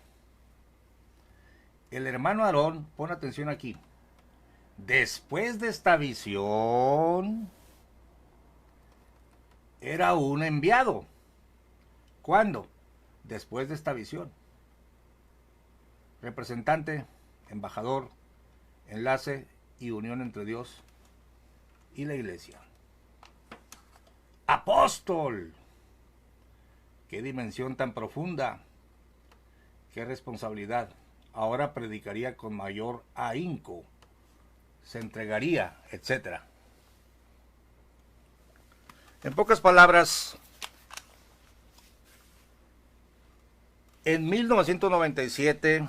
El hermano Aarón, pon atención aquí, después de esta visión, era un enviado. ¿Cuándo? Después de esta visión. Representante, embajador, enlace y unión entre Dios y la iglesia. Apóstol. Qué dimensión tan profunda. Qué responsabilidad. Ahora predicaría con mayor ahínco. Se entregaría, etc. En pocas palabras, en 1997,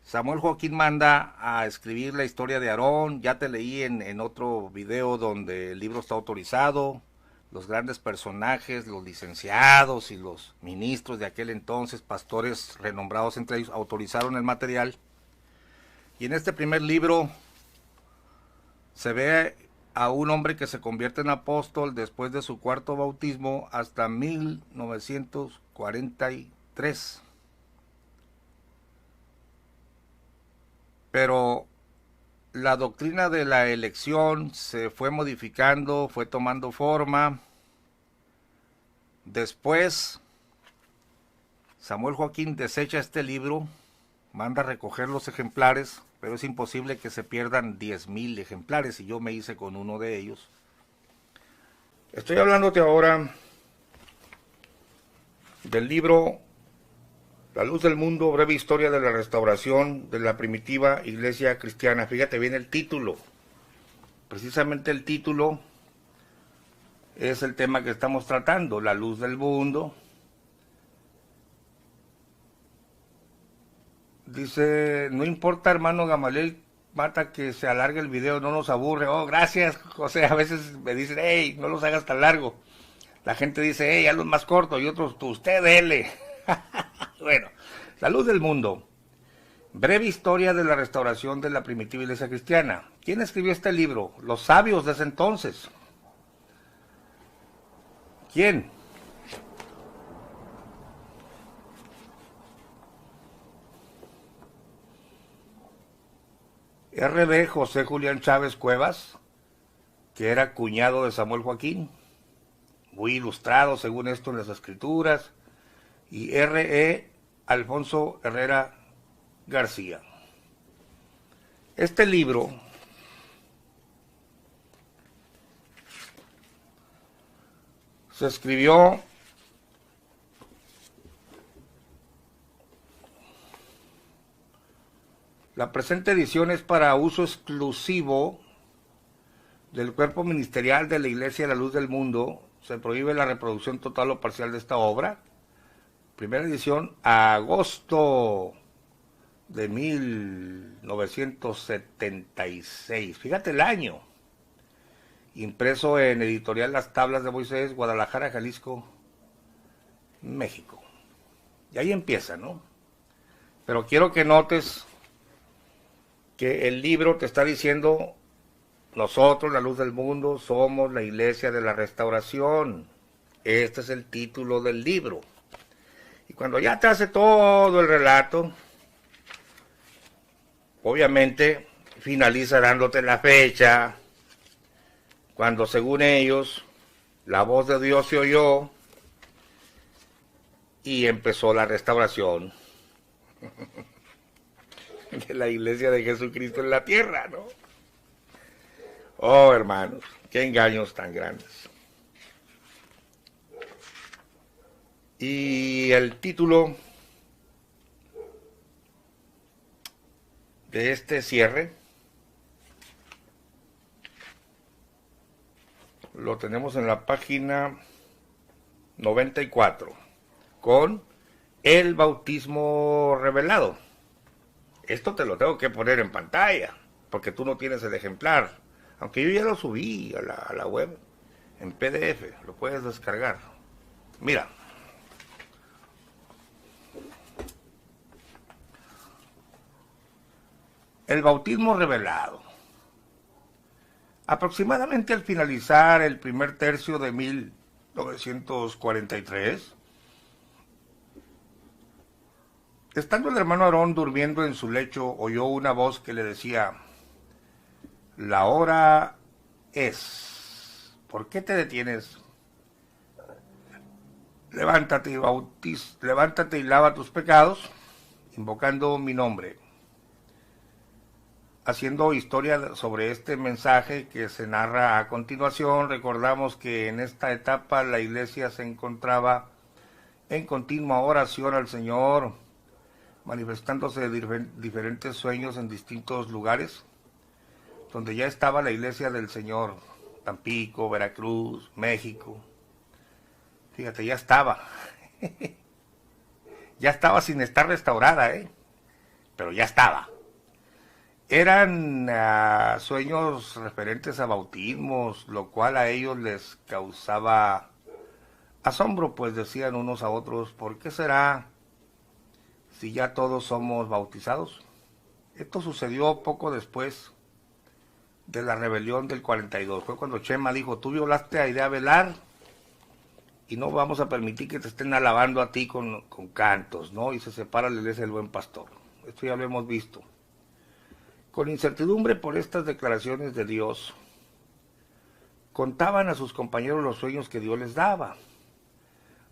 Samuel Joaquín manda a escribir la historia de Aarón. Ya te leí en otro video donde el libro está autorizado. Los grandes personajes, los licenciados y los ministros de aquel entonces, pastores renombrados entre ellos, autorizaron el material. Y en este primer libro se ve a un hombre que se convierte en apóstol después de su cuarto bautismo hasta 1943. Pero la doctrina de la elección se fue modificando, fue tomando forma. Después, Samuel Joaquín desecha este libro, manda a recoger los ejemplares, pero es imposible que se pierdan 10,000 ejemplares y yo me hice con uno de ellos. Estoy hablándote ahora del libro La luz del mundo, breve historia de la restauración de la primitiva iglesia cristiana. Fíjate bien el título. Precisamente el título es el tema que estamos tratando, la luz del mundo. Dice, no importa hermano Gamaliel Mata que se alargue el video, no nos aburre. Oh, gracias José, a veces me dicen, hey, no los hagas tan largo. La gente dice, hey, hazlos más cortos y otros, usted dele. Bueno, la luz del mundo. Breve historia de la restauración de la primitiva iglesia cristiana. ¿Quién escribió este libro? Los sabios de ese entonces. ¿Quién? R.B. José Julián Chávez Cuevas, que era cuñado de Samuel Joaquín, muy ilustrado según esto en las escrituras, y R.E. Alfonso Herrera García. Este libro se escribió la presente edición es para uso exclusivo del cuerpo ministerial de la Iglesia de la Luz del Mundo. Se prohíbe la reproducción total o parcial de esta obra. Primera edición, agosto de 1976. Fíjate el año. Impreso en Editorial Las Tablas de Moisés, Guadalajara, Jalisco, México. Y ahí empieza, ¿no? Pero quiero que notes que el libro te está diciendo: nosotros, la luz del mundo, somos la iglesia de la restauración. Este es el título del libro. Y cuando ya te hace todo el relato, obviamente finaliza dándote la fecha, cuando según ellos la voz de Dios se oyó y empezó la restauración de la iglesia de Jesucristo en la tierra, ¿no? Oh, hermanos, qué engaños tan grandes. Y el título de este cierre lo tenemos en la página 94, con el bautismo revelado. Esto te lo tengo que poner en pantalla, porque tú no tienes el ejemplar, aunque yo ya lo subí a la web en PDF, lo puedes descargar. Mira. El bautismo revelado. Aproximadamente al finalizar el primer tercio de 1943, estando el hermano Aarón durmiendo en su lecho, oyó una voz que le decía: la hora es. ¿Por qué te detienes? Levántate y lava tus pecados, invocando mi nombre. Haciendo historia sobre este mensaje que se narra a continuación, recordamos que en esta etapa la iglesia se encontraba en continua oración al Señor, manifestándose diferentes sueños en distintos lugares, donde ya estaba la iglesia del Señor: Tampico, Veracruz, México. Fíjate, ya estaba. Ya estaba sin estar restaurada, pero ya estaba. Eran sueños referentes a bautismos, lo cual a ellos les causaba asombro, pues decían unos a otros: ¿por qué será si ya todos somos bautizados? Esto sucedió poco después de la rebelión del 42. Fue cuando Chema dijo: tú violaste a Idea Velar y no vamos a permitir que te estén alabando a ti con cantos, ¿no? Y se separa la iglesia del Buen Pastor. Esto ya lo hemos visto. Con incertidumbre por estas declaraciones de Dios, contaban a sus compañeros los sueños que Dios les daba,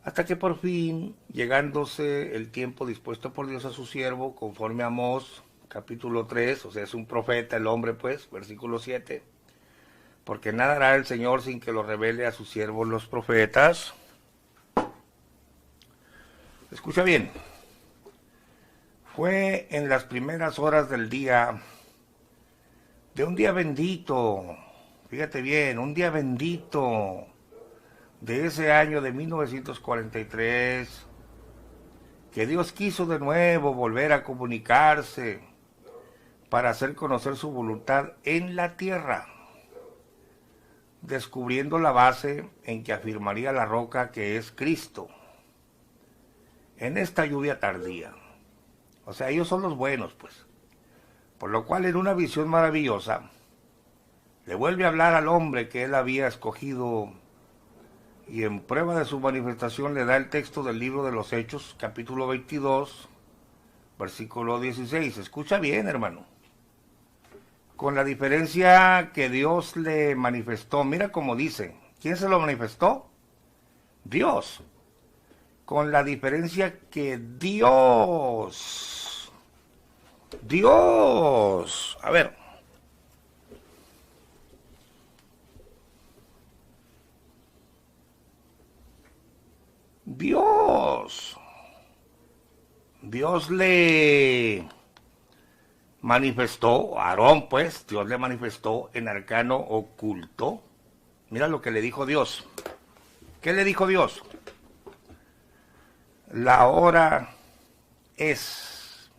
hasta que por fin, llegándose el tiempo dispuesto por Dios a su siervo, conforme a Amós, capítulo 3, o sea, es un profeta el hombre, pues, versículo 7, porque nada hará el Señor sin que lo revele a sus siervos los profetas. Escucha bien. Fue en las primeras horas del día, de un día bendito, fíjate bien, un día bendito de ese año de 1943, que Dios quiso de nuevo volver a comunicarse para hacer conocer su voluntad en la tierra, descubriendo la base en que afirmaría la roca que es Cristo, en esta lluvia tardía. O sea, ellos son los buenos, pues. Por lo cual, en una visión maravillosa, le vuelve a hablar al hombre que él había escogido, y en prueba de su manifestación le da el texto del libro de los Hechos, capítulo 22, versículo 16. Escucha bien, hermano. Con la diferencia que Dios le manifestó, mira cómo dice. ¿Quién se lo manifestó? Dios. Con la diferencia que Dios, a ver, Dios le manifestó, a Aarón, pues, Dios le manifestó en arcano oculto. Mira lo que le dijo Dios. ¿Qué le dijo Dios? La hora es.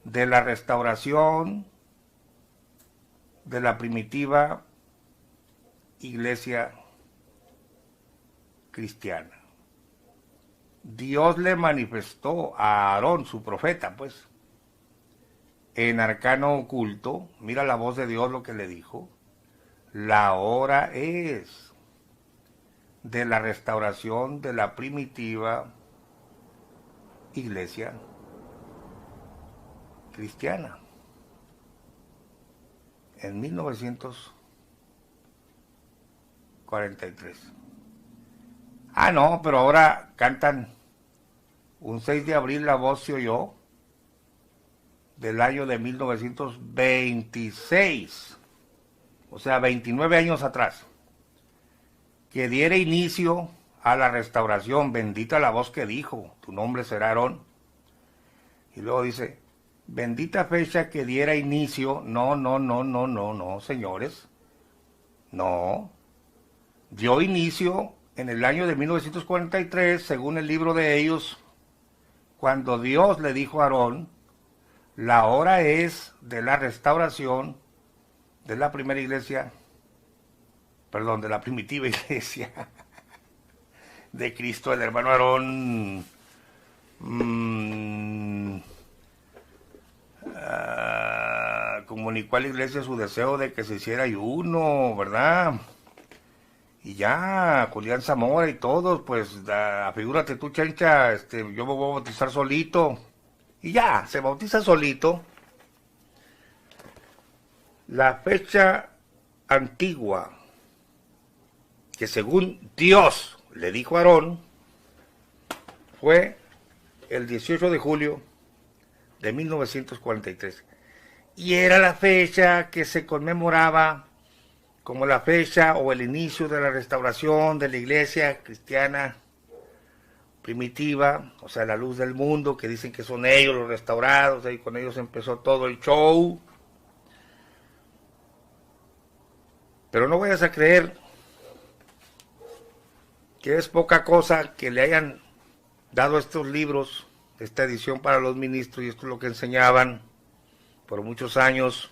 de la restauración de la primitiva iglesia cristiana. Dios le manifestó a Aarón, su profeta, pues, en arcano oculto, mira la voz de Dios lo que le dijo, la hora es de la restauración de la primitiva iglesia cristiana. En 1943. Ah, no, pero ahora cantan un 6 de abril la voz se oyó del año de 1926, o sea, 29 años atrás, que diera inicio a la restauración, bendita la voz que dijo, tu nombre será Aarón. Y luego dice, bendita fecha que diera inicio, no, señores, no, dio inicio en el año de 1943, según el libro de ellos, cuando Dios le dijo a Aarón, la hora es de la restauración de la primera iglesia, perdón, de la primitiva iglesia de Cristo, el hermano Aarón comunicó a la iglesia su deseo de que se hiciera ayuno, ¿verdad? Y ya, Julián Zamora y todos, pues, figúrate tú, Chencha, yo me voy a bautizar solito. Y ya, se bautiza solito. La fecha antigua, que según Dios le dijo a Aarón, fue el 18 de julio de 1943. Y era la fecha que se conmemoraba como la fecha o el inicio de la restauración de la iglesia cristiana primitiva, o sea, la luz del mundo, que dicen que son ellos los restaurados, y con ellos empezó todo el show. Pero no vayas a creer que es poca cosa que le hayan dado estos libros, esta edición para los ministros, y esto es lo que enseñaban por muchos años,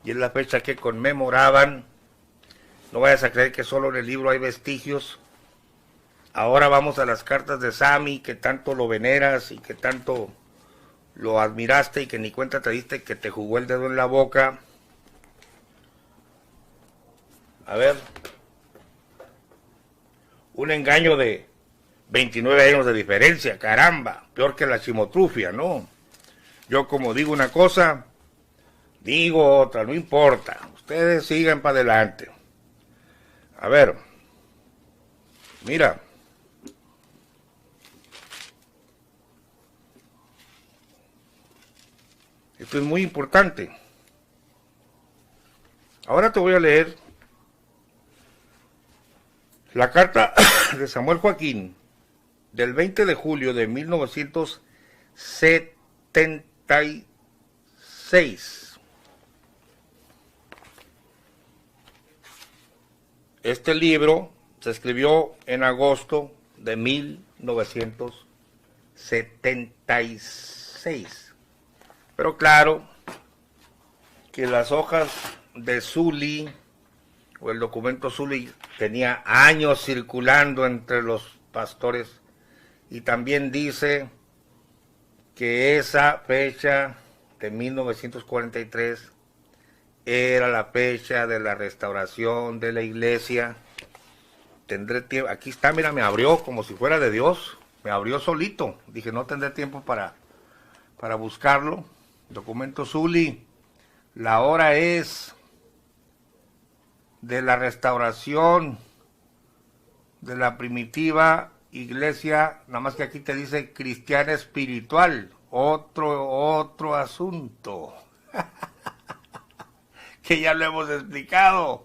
y es la fecha que conmemoraban. No vayas a creer que solo en el libro hay vestigios. Ahora vamos a las cartas de Sammy, que tanto lo veneras y que tanto lo admiraste y que ni cuenta te diste que te jugó el dedo en la boca. A ver, un engaño de 29 años de diferencia, caramba, peor que la chimotrufia, ¿no? Yo como digo una cosa, digo otra, no importa, ustedes sigan para adelante. A ver, mira, esto es muy importante. Ahora te voy a leer la carta de Samuel Joaquín del 20 de julio de 1976. Este libro se escribió en agosto de 1976. Pero claro que las hojas de Zuli o el documento Zuli tenía años circulando entre los pastores, y también dice que esa fecha de 1943 era la fecha de la restauración de la iglesia. Tendré tiempo, aquí está, mira, me abrió como si fuera de Dios, me abrió solito, dije no tendré tiempo para buscarlo. Documento Zuli, la hora es de la restauración de la primitiva iglesia, nada más que aquí te dice cristiana espiritual, otro asunto, que ya lo hemos explicado.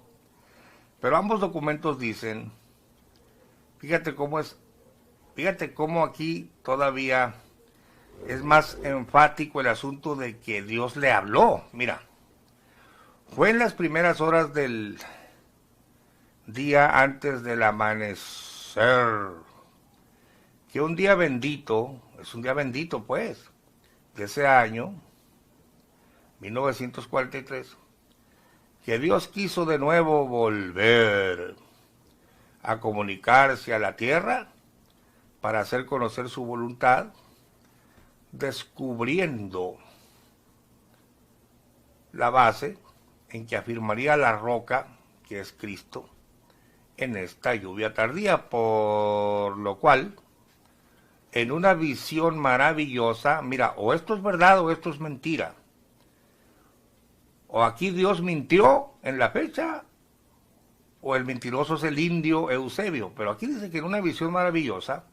Pero ambos documentos dicen, fíjate cómo aquí todavía es más enfático el asunto de que Dios le habló. Mira, fue en las primeras horas del día antes del amanecer, que un día bendito, es un día bendito pues, de ese año, 1943, que Dios quiso de nuevo volver a comunicarse a la tierra para hacer conocer su voluntad, descubriendo la base en que afirmaría la roca, que es Cristo, en esta lluvia tardía, por lo cual, en una visión maravillosa, mira, o esto es verdad o esto es mentira, o aquí Dios mintió en la fecha, o el mentiroso es el indio Eusebio, pero aquí dice que en una visión maravillosa,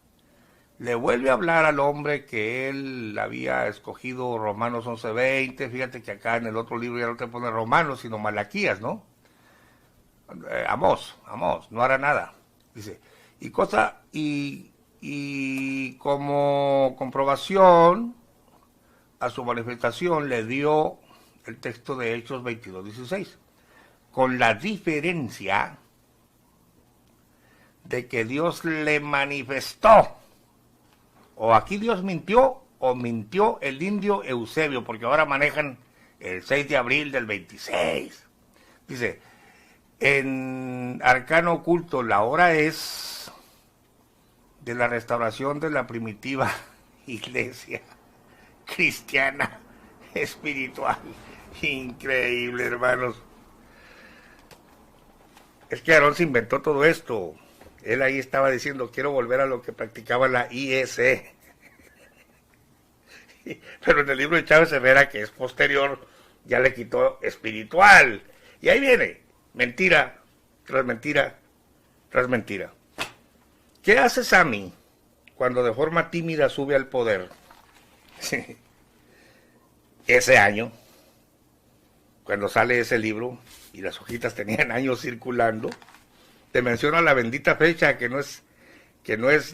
le vuelve a hablar al hombre que él había escogido, Romanos 11:20, fíjate que acá en el otro libro ya no te pone Romanos, sino Malaquías, ¿no? Amós, no hará nada, dice, y como comprobación a su manifestación le dio el texto de Hechos 22:16, con la diferencia de que Dios le manifestó. O aquí Dios mintió, o mintió el indio Eusebio, porque ahora manejan el 6 de abril del 26. Dice, en Arcano Oculto, la hora es de la restauración de la primitiva iglesia cristiana espiritual. Increíble, hermanos. Es que Aarón se inventó todo esto. Él ahí estaba diciendo, quiero volver a lo que practicaba la IEC. Pero en el libro de Chávez Severa, que es posterior, ya le quitó espiritual. Y ahí viene, mentira, tras mentira, tras mentira. ¿Qué hace Sammy cuando de forma tímida sube al poder? Ese año, cuando sale ese libro, y las hojitas tenían años circulando, te menciona la bendita fecha, que no es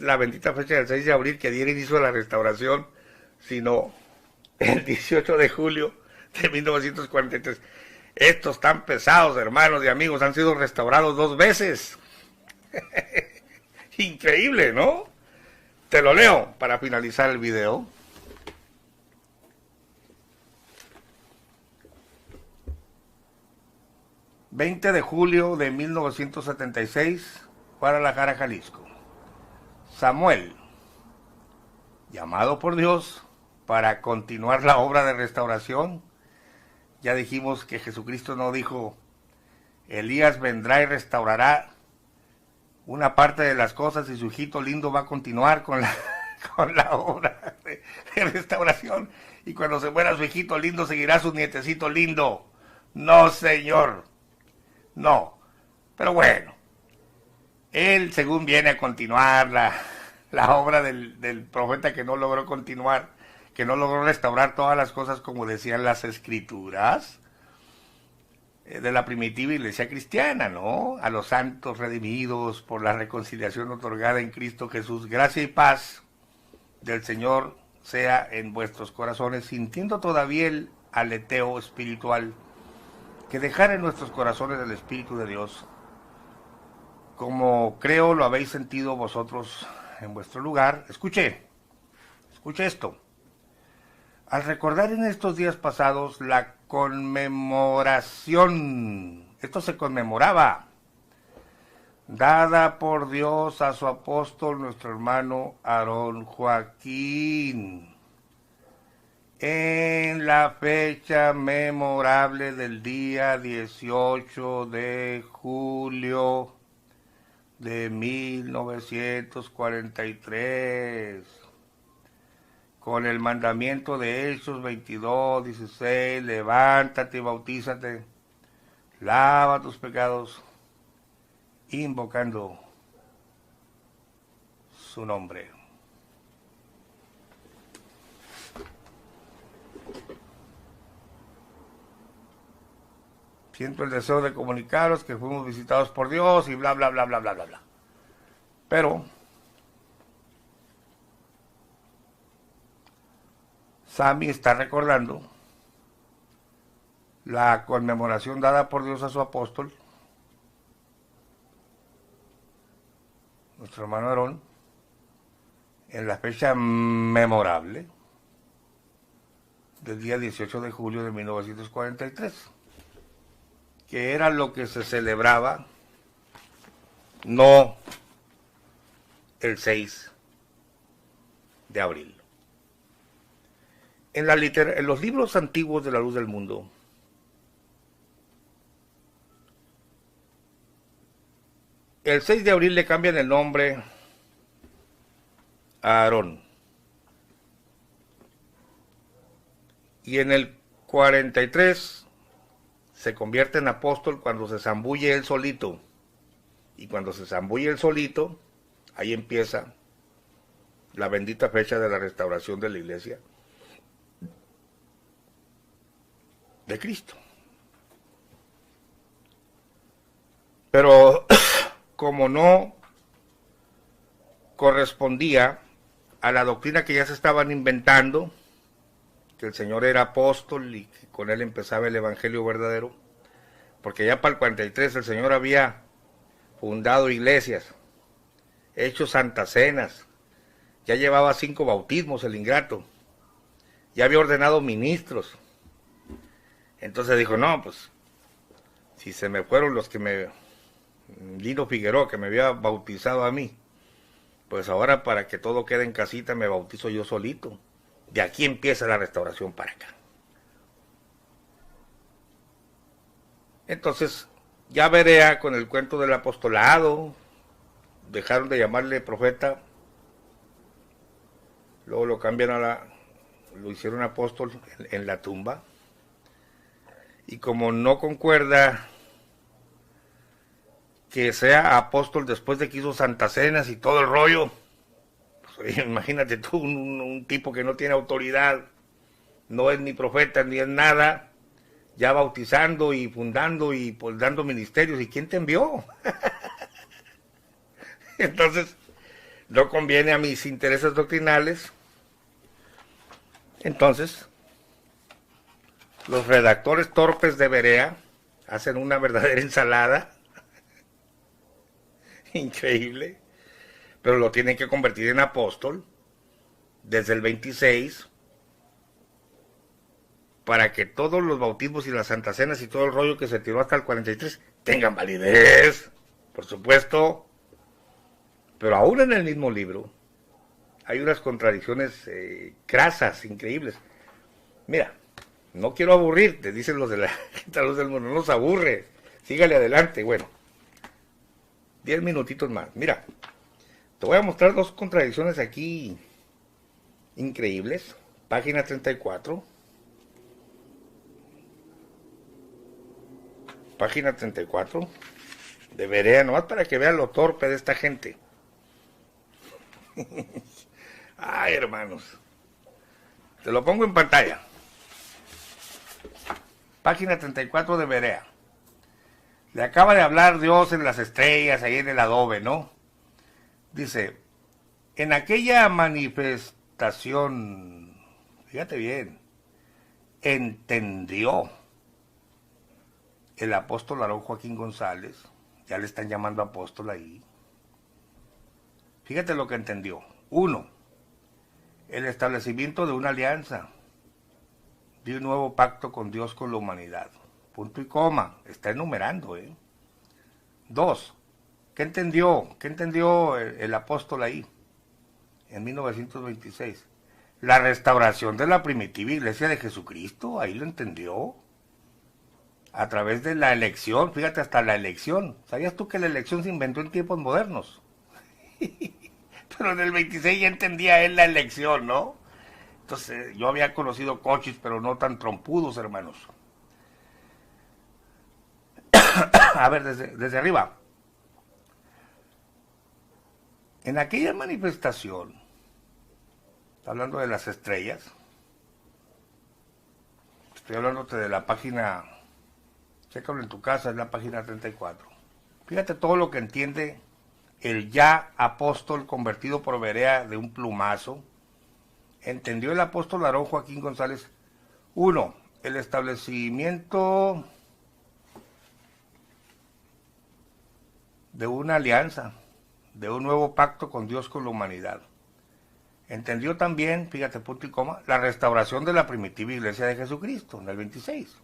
la bendita fecha del 6 de abril que diera inicio a la restauración, sino el 18 de julio de 1943. Estos tan pesados, hermanos y amigos, han sido restaurados 2 veces. Increíble, ¿no? Te lo leo para finalizar el video. ...20 de julio de 1976... Guadalajara, Jalisco. Samuel, llamado por Dios para continuar la obra de restauración. Ya dijimos que Jesucristo no dijo, Elías vendrá y restaurará una parte de las cosas y su hijito lindo va a continuar con la obra de restauración, y cuando se muera su hijito lindo seguirá su nietecito lindo. No, señor, no. Pero bueno, él según viene a continuar la obra del profeta que no logró continuar, que no logró restaurar todas las cosas como decían las escrituras de la primitiva iglesia cristiana, ¿no? A los santos redimidos por la reconciliación otorgada en Cristo Jesús, gracia y paz del Señor sea en vuestros corazones, sintiendo todavía el aleteo espiritual, que dejar en nuestros corazones el Espíritu de Dios, como creo lo habéis sentido vosotros en vuestro lugar. Escuche esto. Al recordar en estos días pasados la conmemoración, esto se conmemoraba, dada por Dios a su apóstol, nuestro hermano Aarón Joaquín, en la fecha memorable del día 18 de julio de 1943, con el mandamiento de Hechos 22:16, levántate y bautízate, lava tus pecados, invocando su nombre. Siento el deseo de comunicaros que fuimos visitados por Dios y bla, bla, bla, bla, bla, bla, bla. Pero Sammy está recordando la conmemoración dada por Dios a su apóstol, nuestro hermano Aarón, en la fecha memorable del día 18 de julio de 1943, que era lo que se celebraba, no el 6 de abril. En los libros antiguos de la luz del mundo, el 6 de abril le cambian el nombre a Aarón. Y en el 43 se convierte en apóstol cuando se zambulle él solito. Y cuando se zambulle él solito, ahí empieza la bendita fecha de la restauración de la iglesia de Cristo. Pero como no correspondía a la doctrina que ya se estaban inventando, que el Señor era apóstol y que con él empezaba el evangelio verdadero, porque ya para el 43 el Señor había fundado iglesias, hecho santas cenas, ya llevaba 5 bautismos el ingrato, ya había ordenado ministros. Entonces dijo, no, pues, si se me fueron los que me... Lino Figueroa, que me había bautizado a mí, pues ahora para que todo quede en casita me bautizo yo solito. De aquí empieza la restauración para acá. Entonces, ya Berea con el cuento del apostolado, dejaron de llamarle profeta, luego lo cambian lo hicieron apóstol en la tumba, y como no concuerda que sea apóstol después de que hizo santas cenas y todo el rollo, pues, imagínate tú, un tipo que no tiene autoridad, no es ni profeta ni es nada, ya bautizando y fundando y pues dando ministerios, ¿y quién te envió? Entonces, no conviene a mis intereses doctrinales. Entonces, los redactores torpes de Berea hacen una verdadera ensalada increíble, pero lo tienen que convertir en apóstol desde el 26 para que todos los bautismos y las santas cenas y todo el rollo que se tiró hasta el 43 tengan validez, por supuesto. Pero aún en el mismo libro hay unas contradicciones crasas, increíbles. Mira, no quiero aburrirte, dicen los de la luz del mundo, no nos aburre, sígale adelante. Bueno, 10 minutitos más. Mira, te voy a mostrar 2 contradicciones aquí increíbles. Página 34. Página 34 de Berea, nomás para que vean lo torpe de esta gente. Ay, hermanos, te lo pongo en pantalla. Página 34 de Berea. Le acaba de hablar Dios en las estrellas, ahí en el adobe, ¿no? Dice, en aquella manifestación, fíjate bien, entendió el apóstol Aarón Joaquín González, ya le están llamando apóstol ahí. Fíjate lo que entendió. 1, el establecimiento de una alianza, de un nuevo pacto con Dios, con la humanidad. Punto y coma, está enumerando, ¿eh? 2, ¿qué entendió? ¿Qué entendió el apóstol ahí, en 1926? La restauración de la primitiva iglesia de Jesucristo, ahí lo entendió. A través de la elección, fíjate, hasta la elección. ¿Sabías tú que la elección se inventó en tiempos modernos? Pero en el 26 ya entendía él la elección, ¿no? Entonces, yo había conocido coches, pero no tan trompudos, hermanos. A ver, desde arriba. En aquella manifestación, hablando de las estrellas, estoy hablándote de la página, chécalo en tu casa, es la página 34. Fíjate todo lo que entiende el ya apóstol convertido por Berea de un plumazo. Entendió el apóstol Aarón Joaquín González. 1, el establecimiento de una alianza, de un nuevo pacto con Dios, con la humanidad. entendió también, fíjate, punto y coma, la restauración de la primitiva iglesia de Jesucristo en el 26.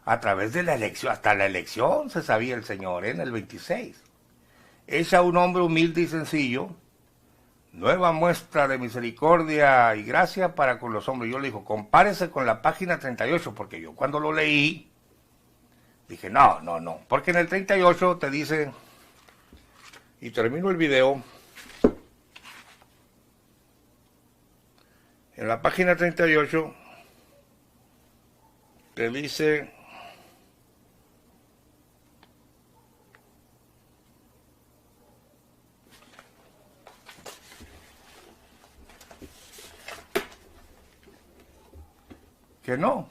A través de la elección, hasta la elección se sabía el Señor, en el 26. Hecha un hombre humilde y sencillo, nueva muestra de misericordia y gracia para con los hombres. Yo le digo, compárese con la página 38, porque yo cuando lo leí, dije, no, porque en el 38 te dice, y termino el video, en la página 38 te dice, que no.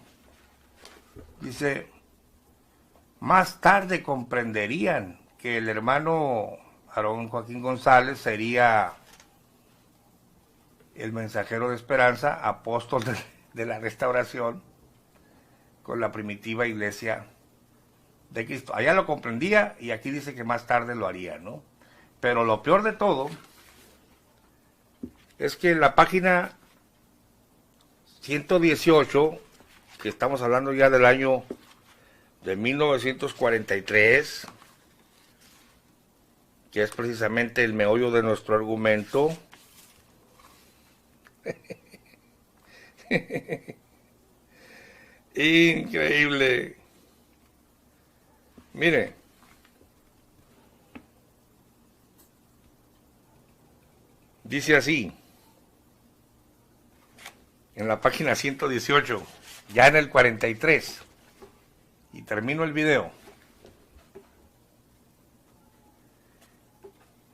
Dice, más tarde comprenderían que el hermano Aarón Joaquín González sería el mensajero de esperanza, apóstol de la restauración con la primitiva iglesia de Cristo. Allá lo comprendía y aquí dice que más tarde lo haría, ¿no? Pero lo peor de todo es que en la página 118, que estamos hablando ya del año de 1943, que es precisamente el meollo de nuestro argumento, increíble. Mire, dice así, en la página 118, ya en el 43, y termino el video.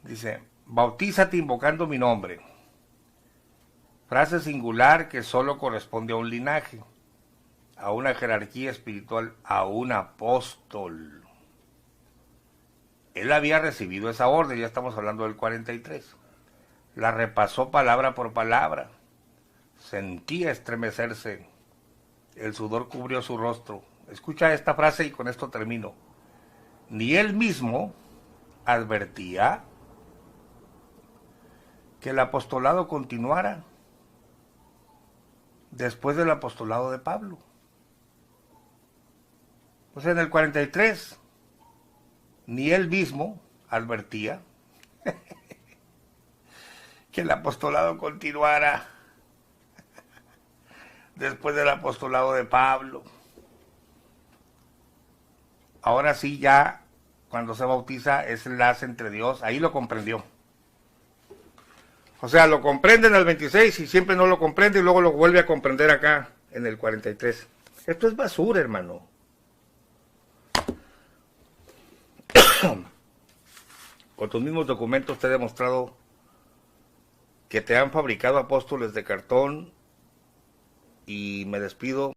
Dice, bautízate invocando mi nombre. Frase singular que solo corresponde a un linaje, a una jerarquía espiritual, a un apóstol. Él había recibido esa orden, ya estamos hablando del 43. La repasó palabra por palabra. Sentía estremecerse. El sudor cubrió su rostro. Escucha esta frase y con esto termino. Ni él mismo advertía que el apostolado continuara después del apostolado de Pablo. Pues en el 43, ni él mismo advertía que el apostolado continuara después del apostolado de Pablo. Ahora sí, ya cuando se bautiza es el enlace entre Dios, ahí lo comprendió. O sea, lo comprende en el 26 y siempre no lo comprende y luego lo vuelve a comprender acá en el 43. Esto es basura, hermano. Con tus mismos documentos te he demostrado que te han fabricado apóstoles de cartón y me despido.